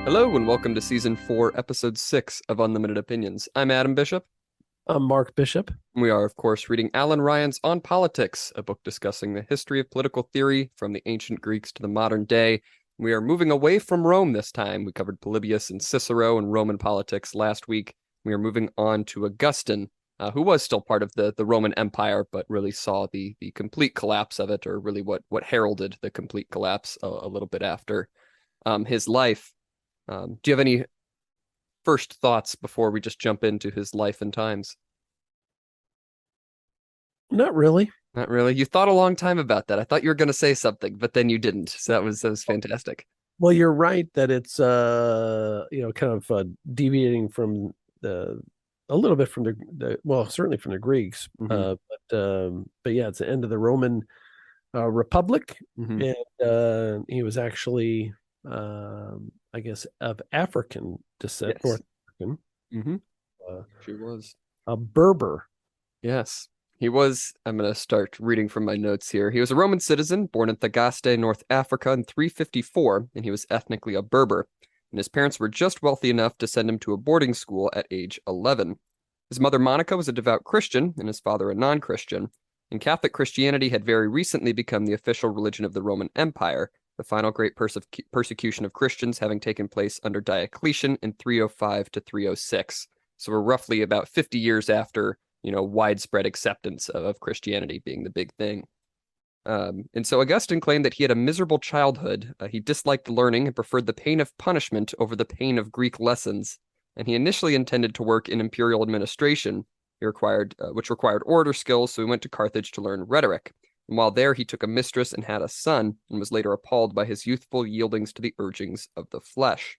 Hello and welcome to Season 4, Episode 6 of Unlimited Opinions. I'm Adam Bishop. I'm Mark Bishop. We are, of course, reading Alan Ryan's On Politics, a book discussing the history of political theory from the ancient Greeks to the modern day. We are moving away from Rome this time. We covered Polybius and Cicero and Roman politics last week. We are moving on to Augustine, who was still part of the Roman Empire, but really saw the complete collapse of it, or really what heralded the complete collapse a little bit after his life. Do you have any first thoughts before we just jump into his life and times? Not really. Not really. You thought a long time about that. I thought you were going to say something, but then you didn't. So that was fantastic. Well, you're right that it's kind of deviating from the a little bit from the well, certainly from the Greeks. Hmm. But yeah, it's the end of the Roman Republic, Hmm. and he was actually I guess of African descent, Yes. North African, Hmm. uh, She was. a Berber. Yes. He was. I'm going to start reading from my notes here. He was a Roman citizen born in Thagaste, North Africa in 354, and he was ethnically a Berber. And his parents were just wealthy enough to send him to a boarding school at age 11. His mother, Monica, was a devout Christian, and his father, a non Christian. And Catholic Christianity had very recently become the official religion of the Roman Empire, the final great persecution of Christians having taken place under Diocletian in 305 to 306. So we're roughly about 50 years after, widespread acceptance of Christianity being the big thing. And so Augustine claimed that he had a miserable childhood. He disliked learning and preferred the pain of punishment over the pain of Greek lessons. And he initially intended to work in imperial administration, which required orator skills, so he went to Carthage to learn rhetoric. And while there, he took a mistress and had a son, and was later appalled by his youthful yieldings to the urgings of the flesh.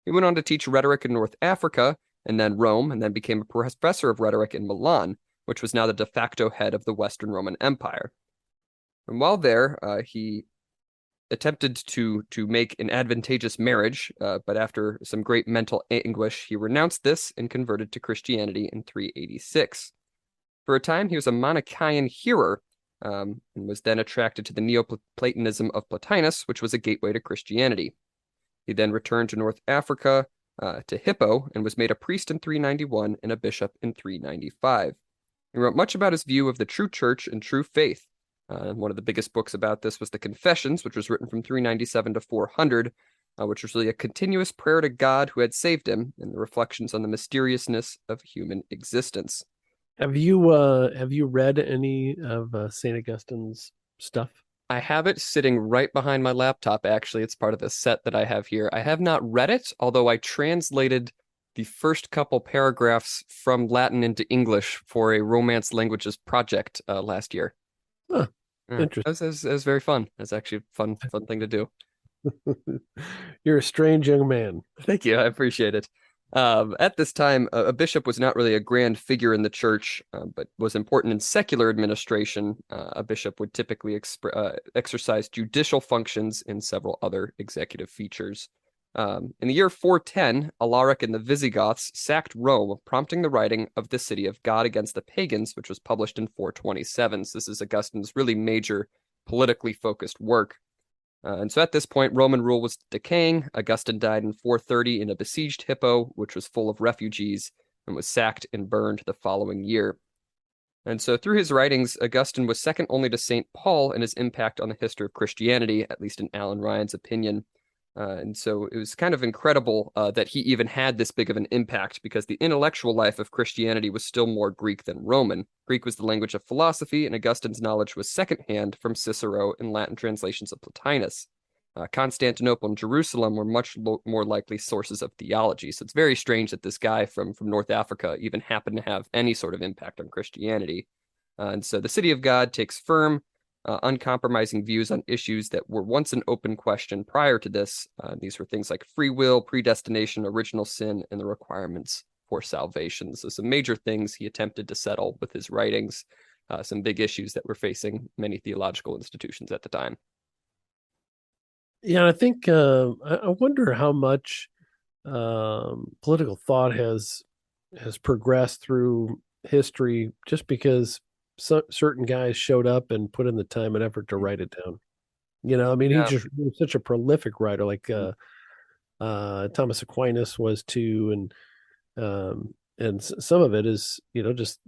He went on to teach rhetoric in North Africa, and then Rome, and then became a professor of rhetoric in Milan, which was now the de facto head of the Western Roman Empire. And while there, he attempted to make an advantageous marriage, but after some great mental anguish, he renounced this and converted to Christianity in 386. For a time, he was a Manichaean hearer, and was then attracted to the Neoplatonism of Plotinus, which was a gateway to Christianity. He then returned to North Africa, to Hippo, and was made a priest in 391 and a bishop in 395. He wrote much about his view of the true church and true faith. One of the biggest books about this was the Confessions, which was written from 397 to 400, which was really a continuous prayer to God who had saved him, and the reflections on the mysteriousness of human existence. Have you read any of Saint Augustine's stuff? I have it sitting right behind my laptop, actually. It's part of the set that I have here. I have not read it, although I translated the first couple paragraphs from Latin into English for a Romance Languages project last year. Huh, Yeah, interesting. it was very fun. It's actually a fun thing to do. You're a strange young man. Thank you. I appreciate it. At this time, a bishop was not really a grand figure in the church, but was important in secular administration. A bishop would typically exercise judicial functions and several other executive features. In the year 410, Alaric and the Visigoths sacked Rome, prompting the writing of The City of God Against the Pagans, which was published in 427. So this is Augustine's really major politically focused work. And so at this point, Roman rule was decaying. Augustine died in 430 in a besieged Hippo, which was full of refugees, and was sacked and burned the following year. And so through his writings, Augustine was second only to St. Paul in his impact on the history of Christianity, at least in Alan Ryan's opinion. And so it was kind of incredible that he even had this big of an impact, because the intellectual life of Christianity was still more Greek than Roman. Greek was the language of philosophy, and Augustine's knowledge was secondhand from Cicero and Latin translations of Plotinus. Constantinople and Jerusalem were much more likely sources of theology. So it's very strange that this guy from North Africa even happened to have any sort of impact on Christianity. And so the City of God takes firm, uncompromising views on issues that were once an open question prior to this. These were things like free will, predestination, original sin, and the requirements for salvation. So some major things he attempted to settle with his writings, some big issues that were facing many theological institutions at the time. Yeah, and I think I wonder how much political thought has progressed through history just because certain guys showed up and put in the time and effort to write it down. I mean, Yeah. he was such a prolific writer. Like Thomas Aquinas was too, and some of it is, just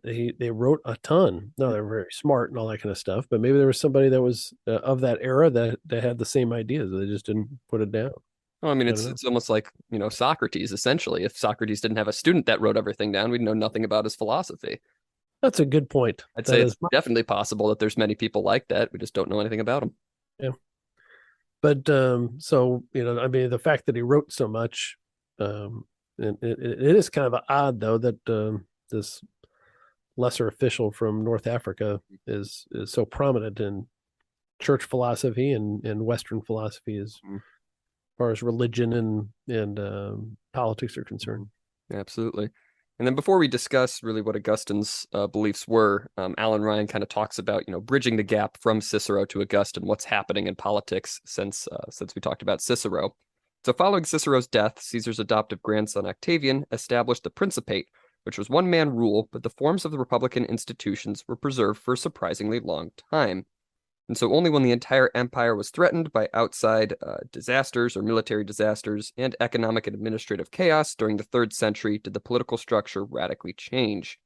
they wrote a ton. No, they're very smart and all that kind of stuff, but maybe there was somebody that was of that era that had the same ideas. They just didn't put it down. Well, I mean, I don't it's know. it's almost like, Socrates, essentially. If Socrates didn't have a student that wrote everything down, we'd know nothing about his philosophy. That's a good point. I'd say That it's is, definitely possible that there's many people like that. We just don't know anything about them. yeah. But so I mean, the fact that he wrote so much, it is kind of odd though that this lesser official from North Africa is so prominent in church philosophy and Western philosophy as Mhm. far as religion and politics are concerned. Absolutely. And then before we discuss really what Augustine's beliefs were, Alan Ryan kind of talks about, bridging the gap from Cicero to Augustine, what's happening in politics since we talked about Cicero. So following Cicero's death, Caesar's adoptive grandson Octavian established the Principate, which was one-man rule, but the forms of the Republican institutions were preserved for a surprisingly long time. And so only when the entire empire was threatened by outside disasters or military disasters and economic and administrative chaos during the 3rd century did the political structure radically change.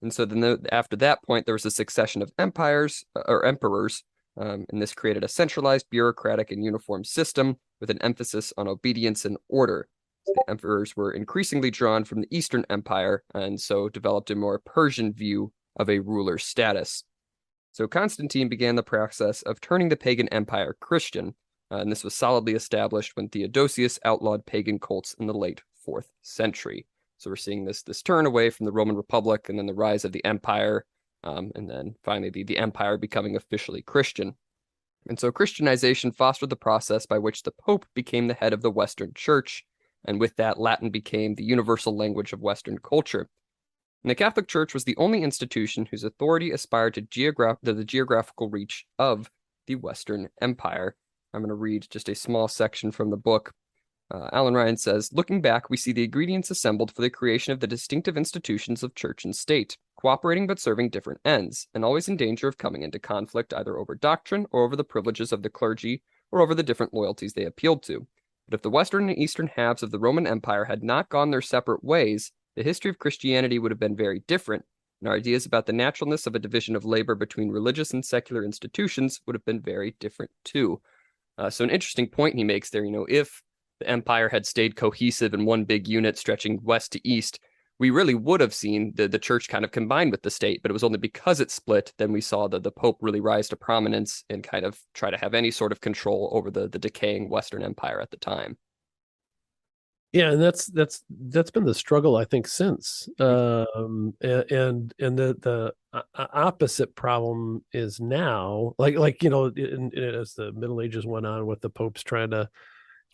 And so then after that point, there was a succession of empires or emperors, and this created a centralized, bureaucratic, and uniform system with an emphasis on obedience and order. So the emperors were increasingly drawn from the Eastern Empire, and so developed a more Persian view of a ruler's status. So Constantine began the process of turning the pagan empire Christian, and this was solidly established when Theodosius outlawed pagan cults in the late 4th century. So we're seeing this turn away from the Roman Republic and then the rise of the empire, and then finally the empire becoming officially Christian. And so Christianization fostered the process by which the Pope became the head of the Western Church, and with that, Latin became the universal language of Western culture. And the Catholic Church was the only institution whose authority aspired to the geographical reach of the Western Empire. I'm going to read just a small section from the book. Alan Ryan says, looking back, we see the ingredients assembled for the creation of the distinctive institutions of church and state, cooperating but serving different ends, and always in danger of coming into conflict either over doctrine or over the privileges of the clergy or over the different loyalties they appealed to. But if the western and eastern halves of the Roman Empire had not gone their separate ways, the history of Christianity would have been very different, and our ideas about the naturalness of a division of labor between religious and secular institutions would have been very different too. So an interesting point he makes there, if the empire had stayed cohesive in one big unit stretching west to east, we really would have seen the church kind of combined with the state, but it was only because it split then we saw the Pope really rise to prominence and kind of try to have any sort of control over the decaying Western Empire at the time. Yeah, and that's been the struggle I think since. And the opposite problem is now, like as the Middle Ages went on with the popes trying to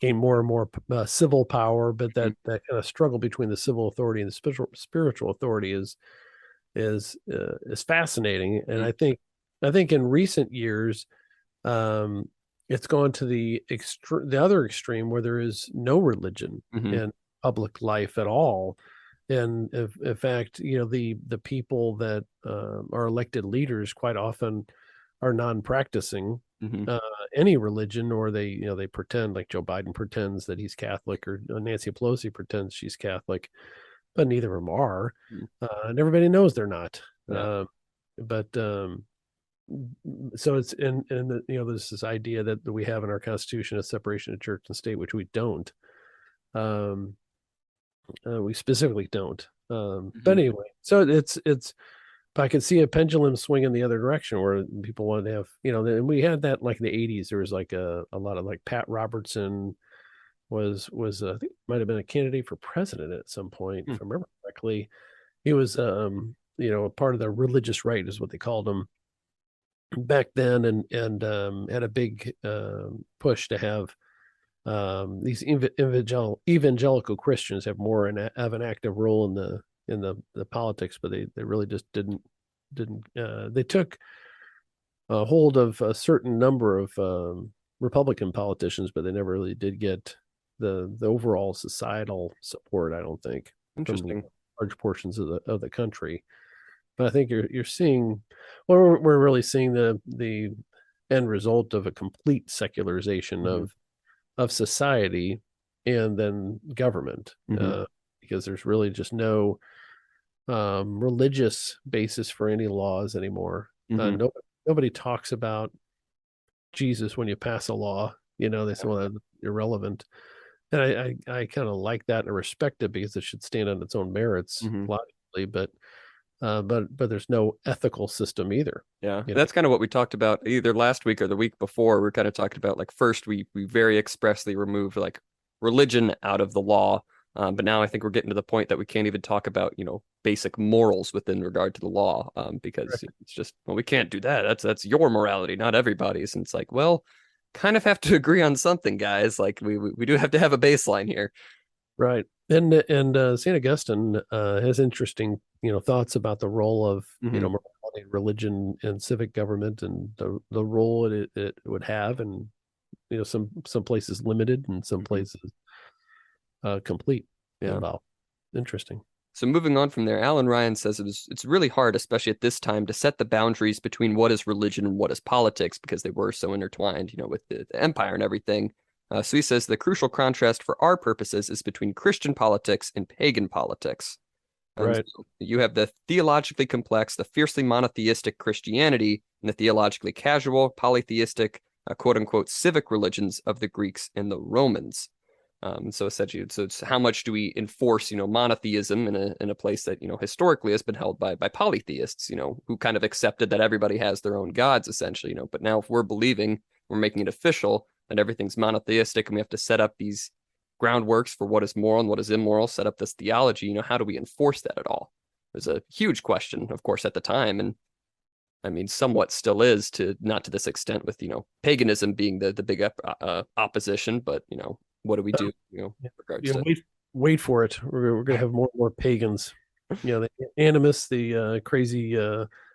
gain more and more civil power, but that kind of struggle between the civil authority and the spiritual authority is fascinating. And I think in recent years, um, it's gone to the other extreme where there is no religion Mm-hmm. in public life at all. And if, in fact, the people that are elected leaders quite often are non-practicing Mm-hmm. uh, any religion, or they pretend, like Joe Biden pretends that he's Catholic, or Nancy Pelosi pretends she's Catholic, but neither of them are, and everybody knows they're not. Yeah. But so it's in the, there's this idea that we have in our Constitution a separation of church and state, which we don't. Um, we specifically don't. Mm-hmm. But anyway, so it's. But I could see a pendulum swing in the other direction where people wanted to have, and we had that like in the '80s. There was like a lot of, like, Pat Robertson was I think might have been a candidate for president at some point, Hmm. if I remember correctly. He was a part of the religious right is what they called him back then, and had a big push to have these evangelical Christians have an active role in the politics, but they really just didn't they took a hold of a certain number of Republican politicians, but they never really did get the overall societal support, I don't think, from Interesting. large portions of the country. But I think you're seeing, well, we're really seeing the end result of a complete secularization Mm-hmm. of society, and then government, Hmm. because there's really just no religious basis for any laws anymore. Hmm. Nobody talks about Jesus when you pass a law. They say, well, that's irrelevant. And I kind of like that and respect it because it should stand on its own merits Hmm. logically, but there's no ethical system either. Yeah, You know, that's kind of what we talked about either last week or the week before. We are kind of talking about like first we very expressly removed like religion out of the law, but now I think we're getting to the point that we can't even talk about basic morals within regard to the law, because it's just, well, we can't do that. That's your morality, not everybody's, and it's like, well, kind of have to agree on something, guys. Like we do have to have a baseline here. right. And Saint Augustine has interesting thoughts about the role of Hmm. morality, religion, and civic government, and the role it would have, and some places limited and some Hmm. places complete Yeah. involved. Interesting. So moving on from there, Alan Ryan says it's really hard, especially at this time, to set the boundaries between what is religion and what is politics because they were so intertwined, with the empire and everything. So he says the crucial contrast for our purposes is between Christian politics and pagan politics. Right. So you have the theologically complex, the fiercely monotheistic Christianity, and the theologically casual, polytheistic, quote unquote, civic religions of the Greeks and the Romans. So essentially, so it's how much do we enforce, monotheism in a place that historically has been held by polytheists, who kind of accepted that everybody has their own gods essentially, But now if we're believing, we're making it official that everything's monotheistic, and we have to set up these groundworks for what is moral and what is immoral, set up this theology. How do we enforce that at all? It was a huge question, of course, at the time, and I mean, somewhat still is, to not to this extent, with paganism being the big opposition, but what do we do? Yeah. Regards to. Wait for it. We're going to have more and more pagans. The animists, the crazy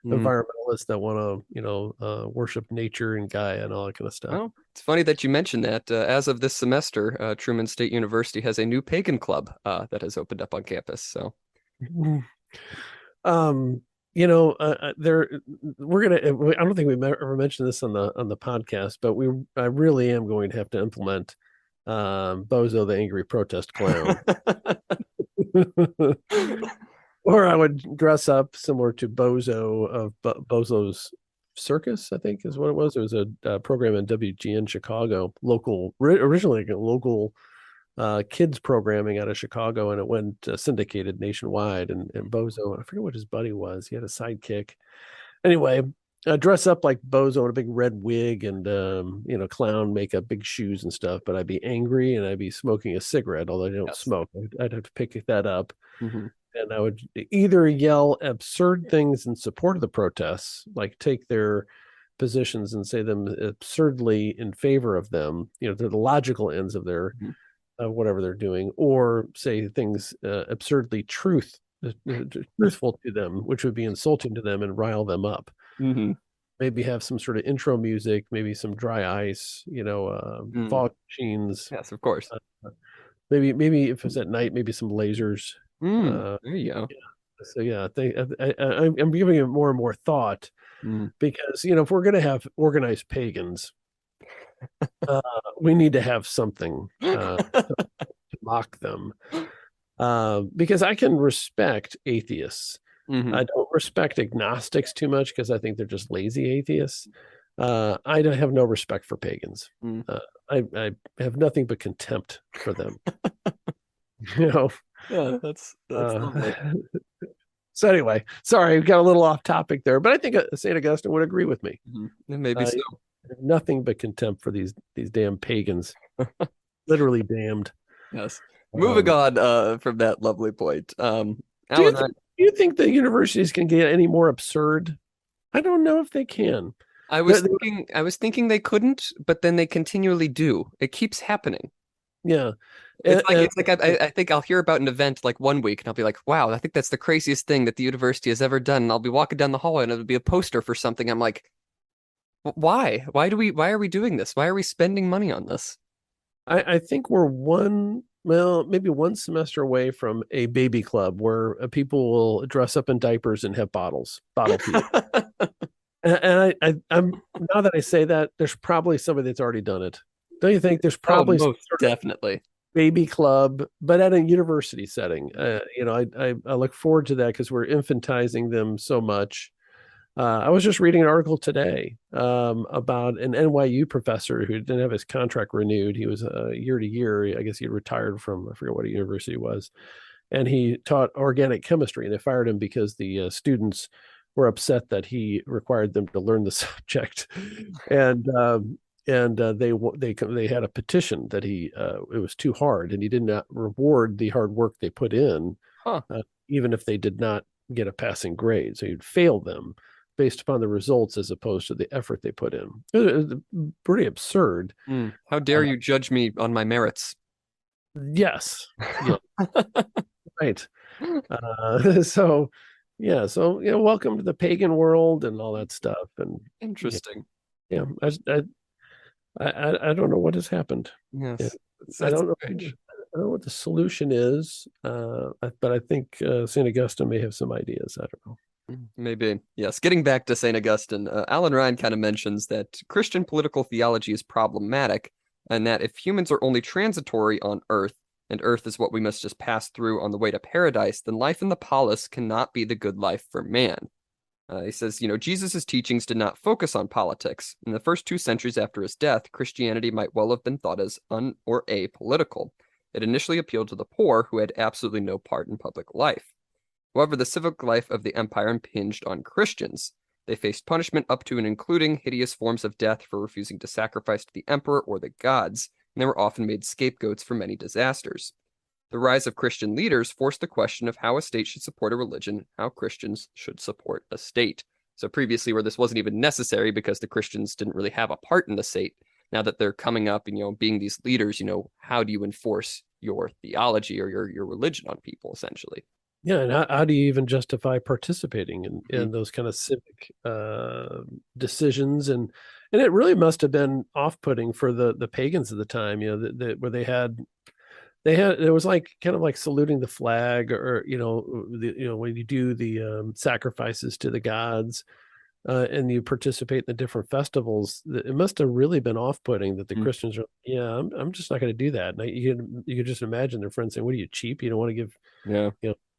Mm. environmentalists that want to, worship nature and Gaia and all that kind of stuff. Well, it's funny that you mentioned that. As of this semester, Truman State University has a new pagan club that has opened up on campus. So, um, there we're gonna. I don't think we ever mentioned this on the podcast, but I really am going to have to implement Bozo the Angry Protest Clown. Or I would dress up similar to Bozo of Bozo's Circus, I think is what it was. It was a program in WGN Chicago, originally like a local kids programming out of Chicago, and it went syndicated nationwide. And Bozo, I forget what his buddy was. He had a sidekick. Anyway, dress up like Bozo in a big red wig and clown makeup, big shoes and stuff. But I'd be angry and I'd be smoking a cigarette, although I don't yes. smoke. I'd have to pick that up. Mm-hmm. And I would either yell absurd things in support of the protests, like take their positions and say them absurdly in favor of them, they're the logical ends of their Mm-hmm. whatever they're doing, or say things absurdly truthful to them, which would be insulting to them and rile them up. Mm-hmm. Maybe have some sort of intro music, maybe some dry ice, Mm. fog machines. Yes, of course. Maybe if it's at night, maybe some lasers. Uh, There you go. yeah. So yeah, I'm giving it more and more thought Mm. because if we're going to have organized pagans, uh, we need to have something to mock them. Because I can respect atheists. Mm-hmm. I don't respect agnostics too much because I think they're just lazy atheists. I don't have no respect for pagans. Mm. I have nothing but contempt for them. you know. Yeah, that's lovely. So anyway, sorry, we got a little off topic there, but I think Saint Augustine would agree with me. And maybe so. Nothing but contempt for these damn pagans, literally damned. Yes. Moving on from that lovely point. Do you, Alan, do you think the universities can get any more absurd? I don't know if they can. I was thinking they couldn't, but then they continually do. It keeps happening. Yeah. It's like I think I'll hear about an event like one week and I'll be like, wow, I think that's the craziest thing that the university has ever done. And I'll be walking down the hallway and it'll be a poster for something. I'm like, why? Why are we doing this? Why are we spending money on this? I think we're maybe one semester away from a baby club where people will dress up in diapers and have bottle feeding. I'm now that I say that, there's probably somebody that's already done it. Don't you think? There's Oh, probably most definitely. baby club, but at a university setting. I look forward to that because we're infantizing them so much. I was just reading an article today about an NYU professor who didn't have his contract renewed. He was year to year. I guess he retired from, I forget what university it was, and he taught organic chemistry. And they fired him because the students were upset that he required them to learn the subject, and they had a petition that it was too hard, and he did not reward the hard work they put in, Huh. even if they did not get a passing grade. So he'd fail them based upon the results as opposed to the effort they put in. It was pretty absurd. How dare you judge me on my merits? Yes, yeah, right. So yeah, so welcome to the pagan world and all that stuff, and yeah, Interesting. yeah I don't know what has happened. Yeah, Yes, I that's don't know. strange. I don't know what the solution is, but I think Saint Augustine may have some ideas. I don't know. Maybe. Yes. Getting back to St. Augustine, Alan Ryan kind of mentions that Christian political theology is problematic, and that if humans are only transitory on Earth, and Earth is what we must just pass through on the way to paradise, then life in the polis cannot be the good life for man. He says, Jesus' teachings did not focus on politics. In the first 2 centuries after his death, Christianity might well have been thought as or apolitical. It initially appealed to the poor, who had absolutely no part in public life. However, the civic life of the empire impinged on Christians. They faced punishment up to and including hideous forms of death for refusing to sacrifice to the emperor or the gods, and they were often made scapegoats for many disasters. The rise of Christian leaders forced the question of how a state should support a religion, how Christians should support a state. So previously, where this wasn't even necessary because the Christians didn't really have a part in the state, now that they're coming up and being these leaders, how do you enforce your theology or your religion on people, essentially? Yeah, and how do you even justify participating in, Mhm. in those kind of civic decisions? And it really must have been off-putting for the pagans of the time, where they had it was like kind of like saluting the flag, or when you do the sacrifices to the gods, and you participate in the different festivals. It must have really been off-putting that the Christians are, yeah, I'm just not going to do that. And you could just imagine their friends saying, "What are you, cheap? You don't want to give Yeah.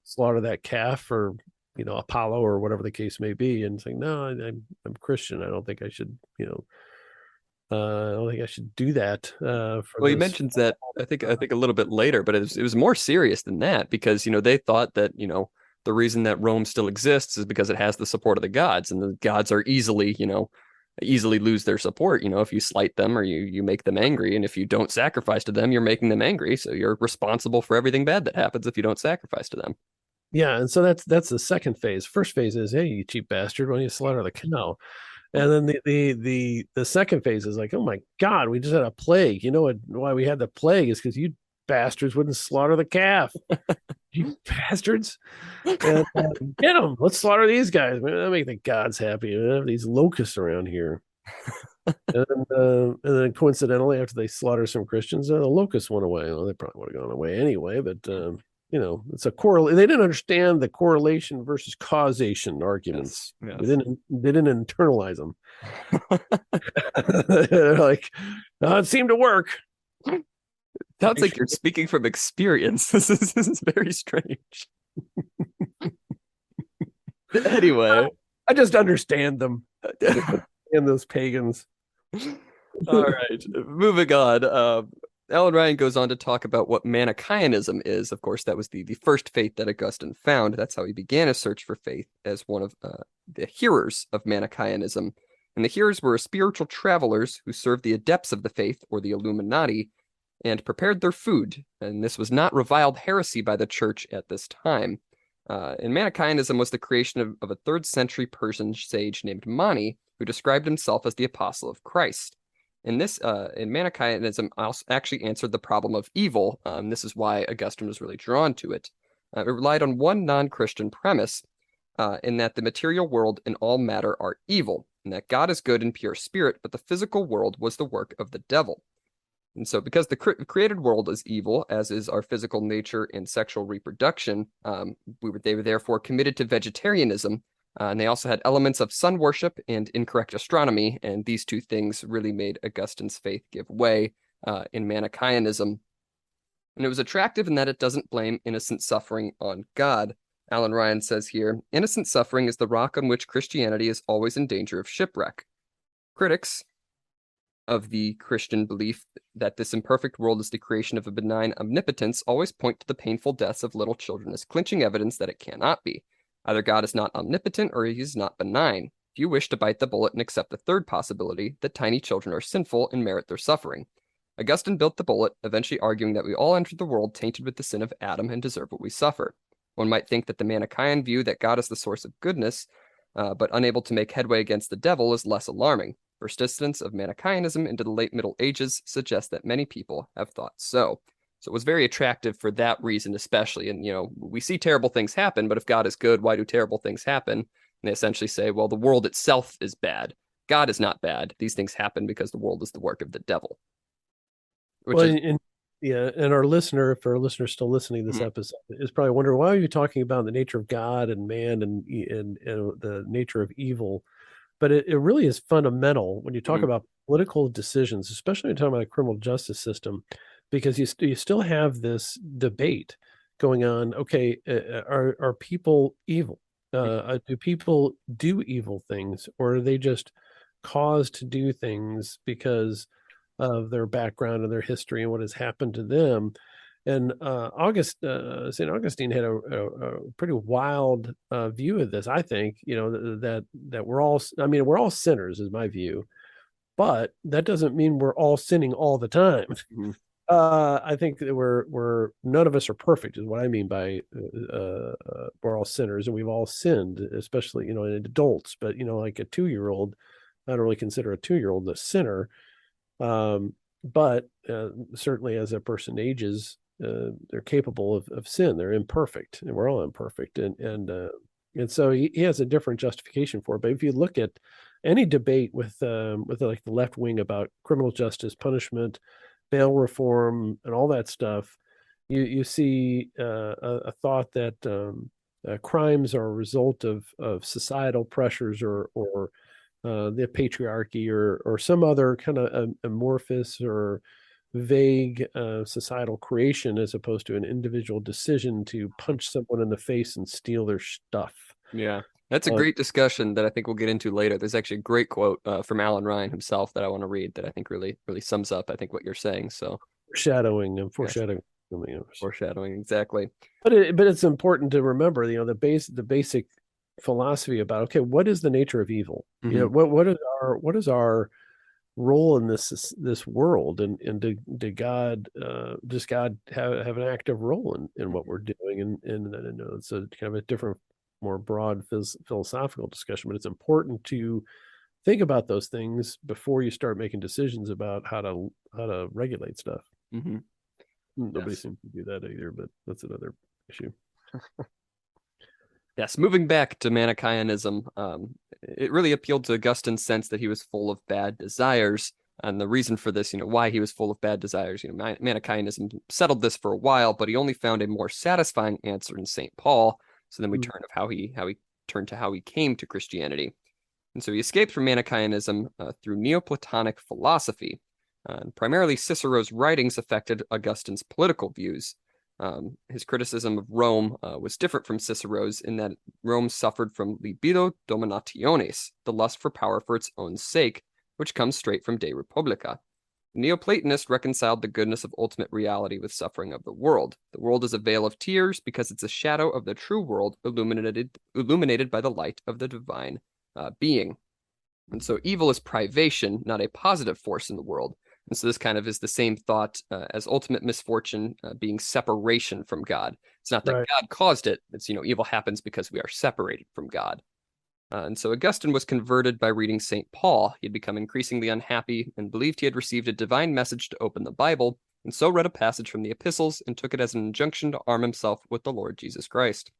slaughter that calf for Apollo or whatever the case may be," and saying, "No, I'm Christian. I don't think I should I don't think I should do that for Well, he this." mentions that I think a little bit later, but it was more serious than that because they thought that the reason that Rome still exists is because it has the support of the gods, and the gods are easily lose their support. If you slight them or you make them angry, and if you don't sacrifice to them, you're making them angry. So you're responsible for everything bad that happens if you don't sacrifice to them. Yeah, and so that's the second phase. First phase is, hey, you cheap bastard, why don't you slaughter the cow? And then the second phase is like, oh my God, we just had a plague. You know why we had the plague is because you bastards wouldn't slaughter the calf. You bastards. And get them. Let's slaughter these guys. Man, that make the gods happy. We have these locusts around here. And then coincidentally, after they slaughter some Christians, the locusts went away. Well, they probably would have gone away anyway, but it's a correlation. They didn't understand the correlation versus causation arguments. Yes, yes. They didn't internalize them. They're like, oh, it seemed to work. Sounds like you're speaking from experience. This is very strange. Anyway, I just understand them. And those pagans. all right, moving on. Alan Ryan goes on to talk about what Manichaeanism is. Of course, that was the first faith that Augustine found. That's how he began his search for faith as one of the hearers of Manichaeanism. And the hearers were spiritual travelers who served the adepts of the faith, or the Illuminati, and prepared their food. And this was not reviled heresy by the church at this time. And Manichaeanism was the creation of a 3rd-century Persian sage named Mani, who described himself as the apostle of Christ. And in Manichaeanism also actually answered the problem of evil. This is why Augustine was really drawn to it. It relied on one non-Christian premise, in that the material world and all matter are evil, and that God is good and pure spirit, but the physical world was the work of the devil. And so, because the created world is evil, as is our physical nature and sexual reproduction, they were therefore committed to vegetarianism. And they also had elements of sun worship and incorrect astronomy. And these two things really made Augustine's faith give way in Manichaeanism. And it was attractive in that it doesn't blame innocent suffering on God. Alan Ryan says here, innocent suffering is the rock on which Christianity is always in danger of shipwreck. Critics of the Christian belief that this imperfect world is the creation of a benign omnipotence always point to the painful deaths of little children as clinching evidence that it cannot be. Either God is not omnipotent or he is not benign. Few wish to bite the bullet and accept the third possibility, that tiny children are sinful and merit their suffering. Augustine built the bullet, eventually arguing that we all entered the world tainted with the sin of Adam and deserve what we suffer. One might think that the Manichaean view that God is the source of goodness, but unable to make headway against the devil, is less alarming. Persistence of Manichaeanism into the late Middle Ages suggests that many people have thought so. So it was very attractive for that reason, especially. And, we see terrible things happen, but if God is good, why do terrible things happen? And they essentially say, well, the world itself is bad. God is not bad. These things happen because the world is the work of the devil. Which is and our listener, if our listener's still listening to this episode, is probably wondering, why are you talking about the nature of God and man and the nature of evil? But it really is fundamental when you talk about political decisions, especially when you're talking about a criminal justice system, because you still have this debate going on. Okay, are people evil? Do people do evil things, or are they just caused to do things because of their background and their history and what has happened to them? And St. Augustine had a pretty wild view of this. I think, that we're all, we're all sinners, is my view, but that doesn't mean we're all sinning all the time. I think that we're none of us are perfect, is what I mean by we're all sinners, and we've all sinned, especially in adults. But like a 2-year-old, I don't really consider a 2-year-old a sinner. But certainly as a person ages, they're capable of sin. They're imperfect, and we're all imperfect. And so he has a different justification for it. But if you look at any debate with like the left wing about criminal justice, punishment, bail reform, and all that stuff, you see a thought that crimes are a result of societal pressures or the patriarchy or some other kind of amorphous or vague societal creation, as opposed to an individual decision to punch someone in the face and steal their stuff. Yeah, that's a great discussion that I think we'll get into later. There's actually a great quote from Alan Ryan himself that I want to read that I think really sums up, I think, what you're saying. So foreshadowing and foreshadowing. Yes. Foreshadowing, exactly. But it's important to remember, the basic philosophy about, okay, what is the nature of evil? What is our role in this world, and does God have an active role in what we're doing? And it's a kind of a different, more broad philosophical discussion, but it's important to think about those things before you start making decisions about how to regulate stuff. Nobody seems to do that either, but that's another issue. Yes, moving back to Manichaeanism, it really appealed to Augustine's sense that he was full of bad desires. And the reason for this, why he was full of bad desires, Manichaeanism settled this for a while, but he only found a more satisfying answer in St. Paul. So then we turn to how he came to Christianity. And so he escaped from Manichaeanism through Neoplatonic philosophy. And primarily Cicero's writings affected Augustine's political views. His criticism of Rome was different from Cicero's in that Rome suffered from libido dominationis, the lust for power for its own sake, which comes straight from De Republica. The Neoplatonist reconciled the goodness of ultimate reality with suffering of the world. The world is a vale of tears because it's a shadow of the true world illuminated by the light of the divine being. And so evil is privation, not a positive force in the world. And so this kind of is the same thought as ultimate misfortune being separation from God. It's not that God caused it. It's, evil happens because we are separated from God. And so Augustine was converted by reading St. Paul. He had become increasingly unhappy and believed he had received a divine message to open the Bible, and so read a passage from the epistles and took it as an injunction to arm himself with the Lord Jesus Christ.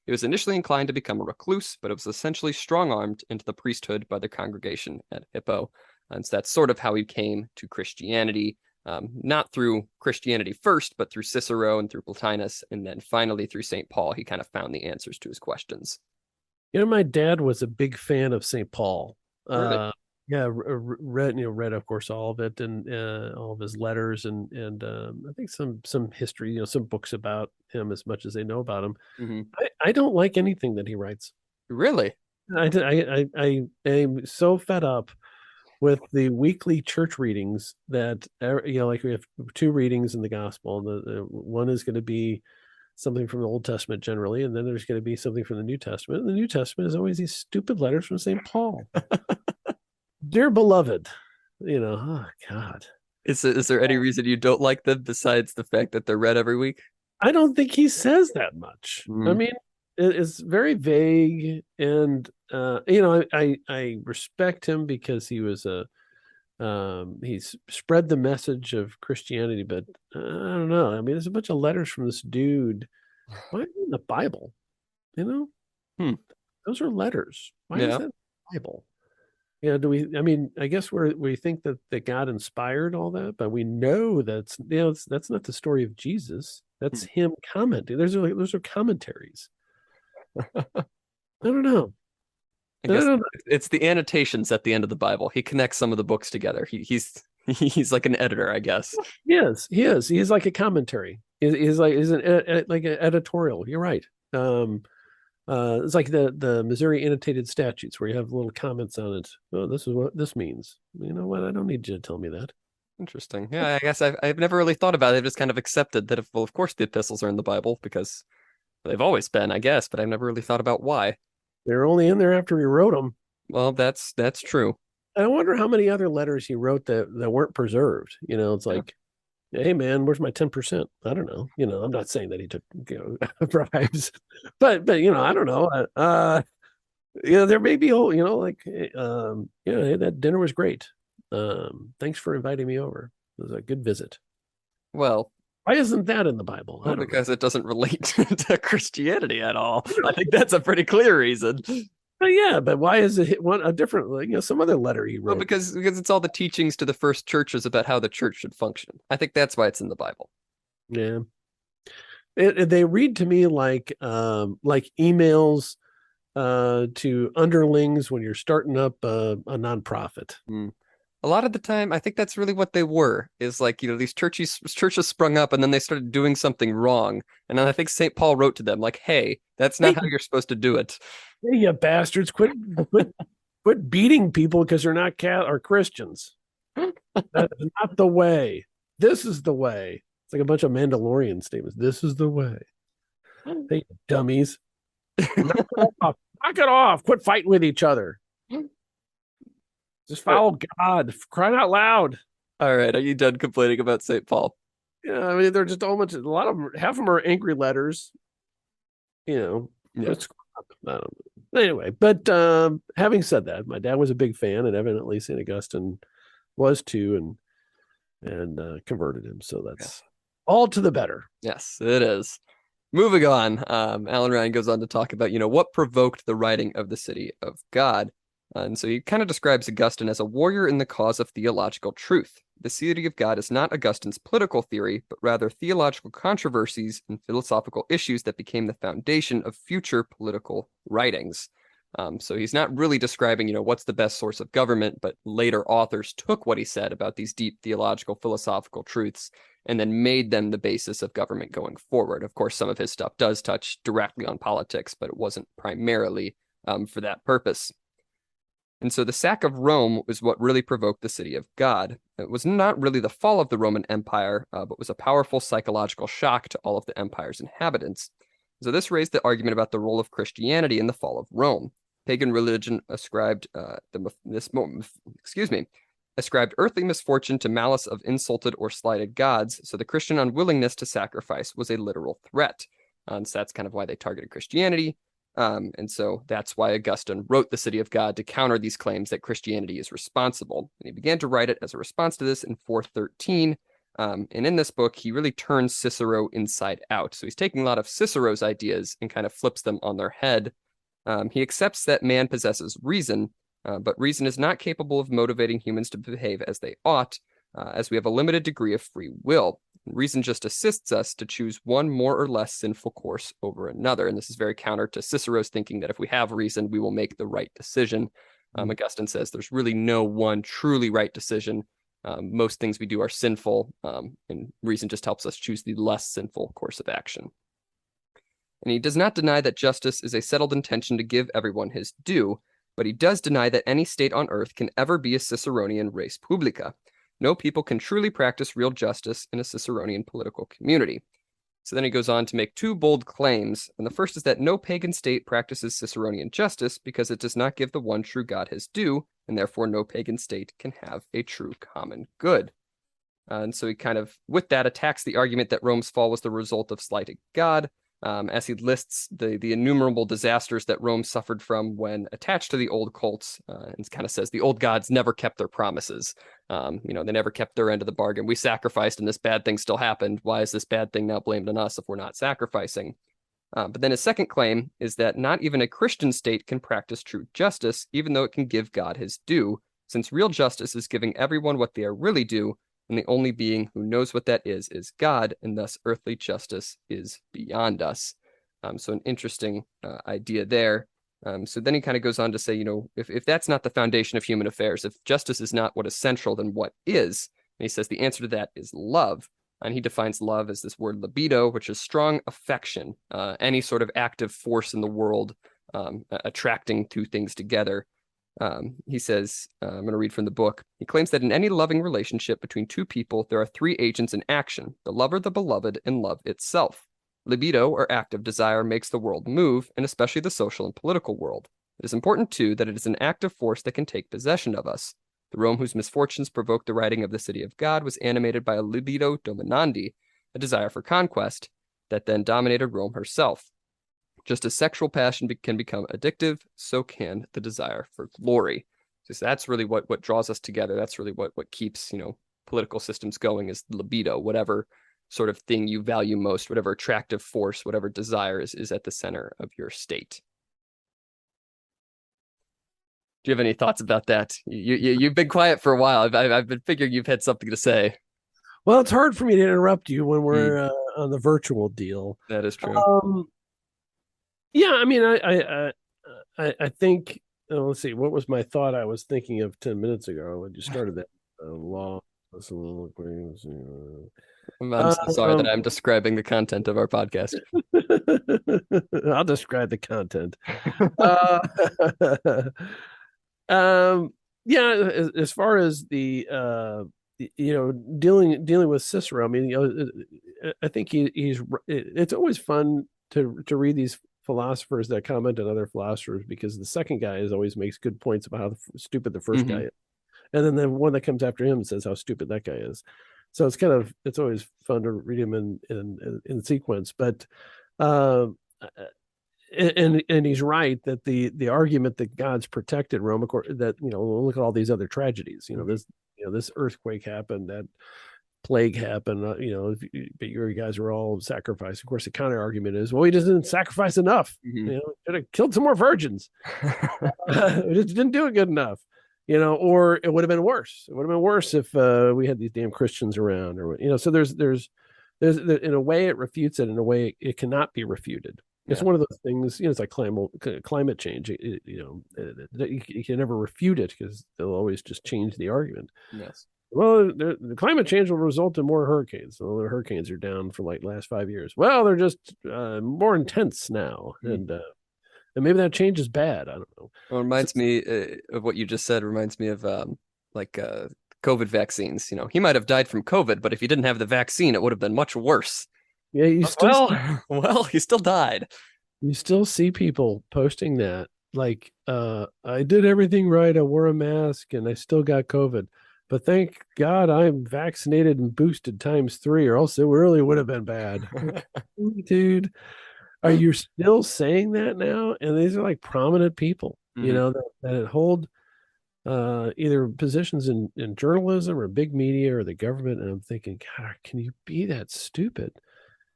He was initially inclined to become a recluse, but it was essentially strong-armed into the priesthood by the congregation at Hippo. And so that's sort of how he came to Christianity, not through Christianity first, but through Cicero and through Plotinus, and then finally through St. Paul, he kind of found the answers to his questions. My dad was a big fan of St. Paul. Really? Yeah, read of course all of it, and all of his letters, and I think some history, some books about him as much as they know about him. Hmm. I don't like anything that he writes. Really? I am so fed up with the weekly church readings that like we have two readings in the gospel. The one is going to be something from the Old Testament generally, and then there's going to be something from the New Testament. And the New Testament is always these stupid letters from St. Paul. Dear beloved, oh God. Is there any reason you don't like them besides the fact that they're read every week? I don't think he says that much. I Mm. mean, it's very vague, and I respect him because he was a he's spread the message of Christianity, but I don't know. I mean, there's a bunch of letters from this dude. Why in the Bible? You know, Hmm. those are letters. Why is Yeah. that in the Bible? Yeah, do we? I mean, I guess we think that God inspired all that, but we know that's not the story of Jesus. That's Hmm. him commenting. Those are commentaries. I don't know. I I guess don't know. it's the annotations at the end of the Bible. He connects some of the books together. He's like an editor, I guess. He's like a commentary. He's like an editorial. You're right. It's like the Missouri annotated statutes where you have little comments on it. Oh, this is what this means. You know what? I don't need you to tell me that. Interesting. Yeah, I guess I've never really thought about it. I've just kind of accepted that well, of course the epistles are in the Bible because they've always been, I guess, but I've never really thought about why. They're only in there after he wrote them. Well, that's true. I wonder how many other letters he wrote that weren't preserved. It's Yeah. like, hey man, where's my 10%? I don't know. I'm not saying that he took bribes, but I don't know. There may be like hey, that dinner was great. Thanks for inviting me over. It was a good visit. Well, Why isn't that in the Bible? I don't know. because it doesn't relate to Christianity at all. I think that's a pretty clear reason. But yeah, but why is it one a different like some other letter he Well, wrote? because it's all the teachings to the first churches about how the church should function. I think that's why it's in the Bible. Yeah. They read to me like emails to underlings when you're starting up a nonprofit. Hmm. A lot of the time, I think that's really what they were. Is like, these churches sprung up and then they started doing something wrong. And then I think St. Paul wrote to them like, "Hey, that's not Hey, how you're supposed to do it." hey, you bastards, quit beating people because they're not cat or Christians. That's not the way. This is the way. It's like a bunch of Mandalorian statements. This is the way. Hey, dummies. Knock it off. Knock it off. Quit fighting with each other. Just follow God. Crying out loud. All right, are you done complaining about St. Paul? Yeah, I mean, they're just a lot of them, half of them are angry letters. Yeah. It's, I don't know. Anyway, but having said that, my dad was a big fan, and evidently St. Augustine was too, and converted him. So Yes. that's all to the better. Yes, it is. Moving on, Alan Ryan goes on to talk about, what provoked the writing of the City of God. And so he kind of describes Augustine as a warrior in the cause of theological truth. The City of God is not Augustine's political theory, but rather theological controversies and philosophical issues that became the foundation of future political writings. So he's not really describing, what's the best source of government, but later authors took what he said about these deep theological, philosophical truths and then made them the basis of government going forward. Of course, some of his stuff does touch directly on politics, but it wasn't primarily for that purpose. And so the sack of Rome was what really provoked the City of God. It was not really the fall of the Roman Empire, but was a powerful psychological shock to all of the empire's inhabitants. So this raised the argument about the role of Christianity in the fall of Rome. Pagan religion ascribed ascribed earthly misfortune to malice of insulted or slighted gods, so the Christian unwillingness to sacrifice was a literal threat. And so that's kind of why they targeted Christianity. And so that's why Augustine wrote the City of God to counter these claims that Christianity is responsible. And he began to write it as a response to this in 413. And in this book, he really turns Cicero inside out. So he's taking a lot of Cicero's ideas and kind of flips them on their head. He accepts that man possesses reason, but reason is not capable of motivating humans to behave as they ought, as we have a limited degree of free will. Reason just assists us to choose one more or less sinful course over another. And this is very counter to Cicero's thinking that if we have reason, we will make the right decision. Mm. Augustine says there's really no one truly right decision. Most things we do are sinful, and reason just helps us choose the less sinful course of action. And he does not deny that justice is a settled intention to give everyone his due, but he does deny that any state on earth can ever be a Ciceronian res publica. No people can truly practice real justice in a Ciceronian political community. So then he goes on to make two bold claims. And the first is that no pagan state practices Ciceronian justice because it does not give the one true God his due, and therefore no pagan state can have a true common good. And so he kind of, with that, attacks the argument that Rome's fall was the result of slighted God, as he lists the innumerable disasters that Rome suffered from when attached to the old cults, and kind of says the old gods never kept their promises. They never kept their end of the bargain. We sacrificed and this bad thing still happened. Why is this bad thing now blamed on us if we're not sacrificing? But then his second claim is that not even a Christian state can practice true justice, even though it can give God his due, since real justice is giving everyone what they are really due, and the only being who knows what that is God, and thus earthly justice is beyond us. So an interesting idea there. So then he kind of goes on to say, if that's not the foundation of human affairs, if justice is not what is central, then what is? And he says the answer to that is love. And he defines love as this word libido, which is strong affection, any sort of active force in the world, attracting two things together. He says, I'm going to read from the book. He claims that in any loving relationship between two people, there are three agents in action: the lover, the beloved, and love itself. Libido, or active desire, makes the world move, and especially the social and political world. It is important, too, that it is an active force that can take possession of us. The Rome whose misfortunes provoked the writing of the City of God was animated by a libido dominandi, a desire for conquest, that then dominated Rome herself. Just as sexual passion can become addictive, so can the desire for glory. So that's really what draws us together. That's really what keeps, political systems going, is libido, whatever sort of thing you value most, whatever attractive force, whatever desire is at the center of your state. Do you have any thoughts about that? You've been quiet for a while. I've been figuring you've had something to say. Well, it's hard for me to interrupt you when we're on the virtual deal. That is true. Yeah, I mean, I think. Let's see. What was my thought? I was thinking of 10 minutes ago when you started that law. I'm so sorry that I'm describing the content of our podcast. I'll describe the content. Yeah, as far as the dealing with Cicero, I mean, I think he's. It's always fun to read these philosophers that comment on other philosophers, because the second guy always makes good points about how stupid the first guy is, and then the one that comes after him says how stupid that guy is. So it's always fun to read him in sequence. But and he's right that the argument that God's protected Rome, that look at all these other tragedies. This earthquake happened, that plague happened. But your guys were all sacrificed. Of course, the counter argument is, well, he didn't sacrifice enough. Should have killed some more virgins. It just didn't do it good enough. Or it would have been worse. It would have been worse if we had these damn Christians around, So there's in a way it refutes it. In a way it cannot be refuted. It's one of those things. It's like climate change. You can never refute it because they'll always just change the argument. Yes. Well, the climate change will result in more hurricanes. Well, the hurricanes are down for like last 5 years. Well, they're just more intense now, and maybe that change is bad. I don't know. Well, it reminds me of what you just said. Reminds me of COVID vaccines. He might have died from COVID, but if he didn't have the vaccine, it would have been much worse. Yeah, he still died. You still see people posting that, like, I did everything right. I wore a mask, and I still got COVID. But thank God I'm vaccinated and boosted times 3, or else it really would have been bad. Dude, are you still saying that now? And these are like prominent people, that hold either positions in journalism or big media or the government. And I'm thinking, God, can you be that stupid?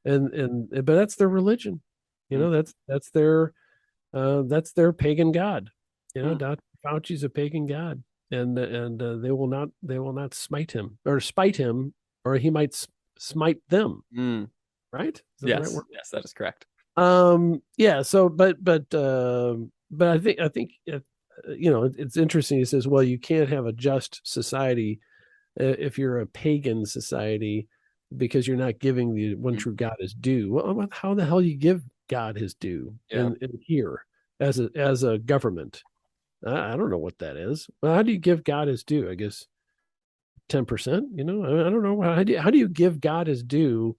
But that's their religion. That's their pagan god. Dr. Fauci's a pagan god. And they will not smite him, or he might smite them. Right? Yes, yes, that is correct. Yeah. So, but I think it's interesting. He says, well, you can't have a just society if you're a pagan society because you're not giving the one Mm. true God his due. Well, how the hell do you give God his due Yeah. in here as a government? I don't know what that is. Well, how do you give God his due? I guess 10%. I don't know. How do you give God his due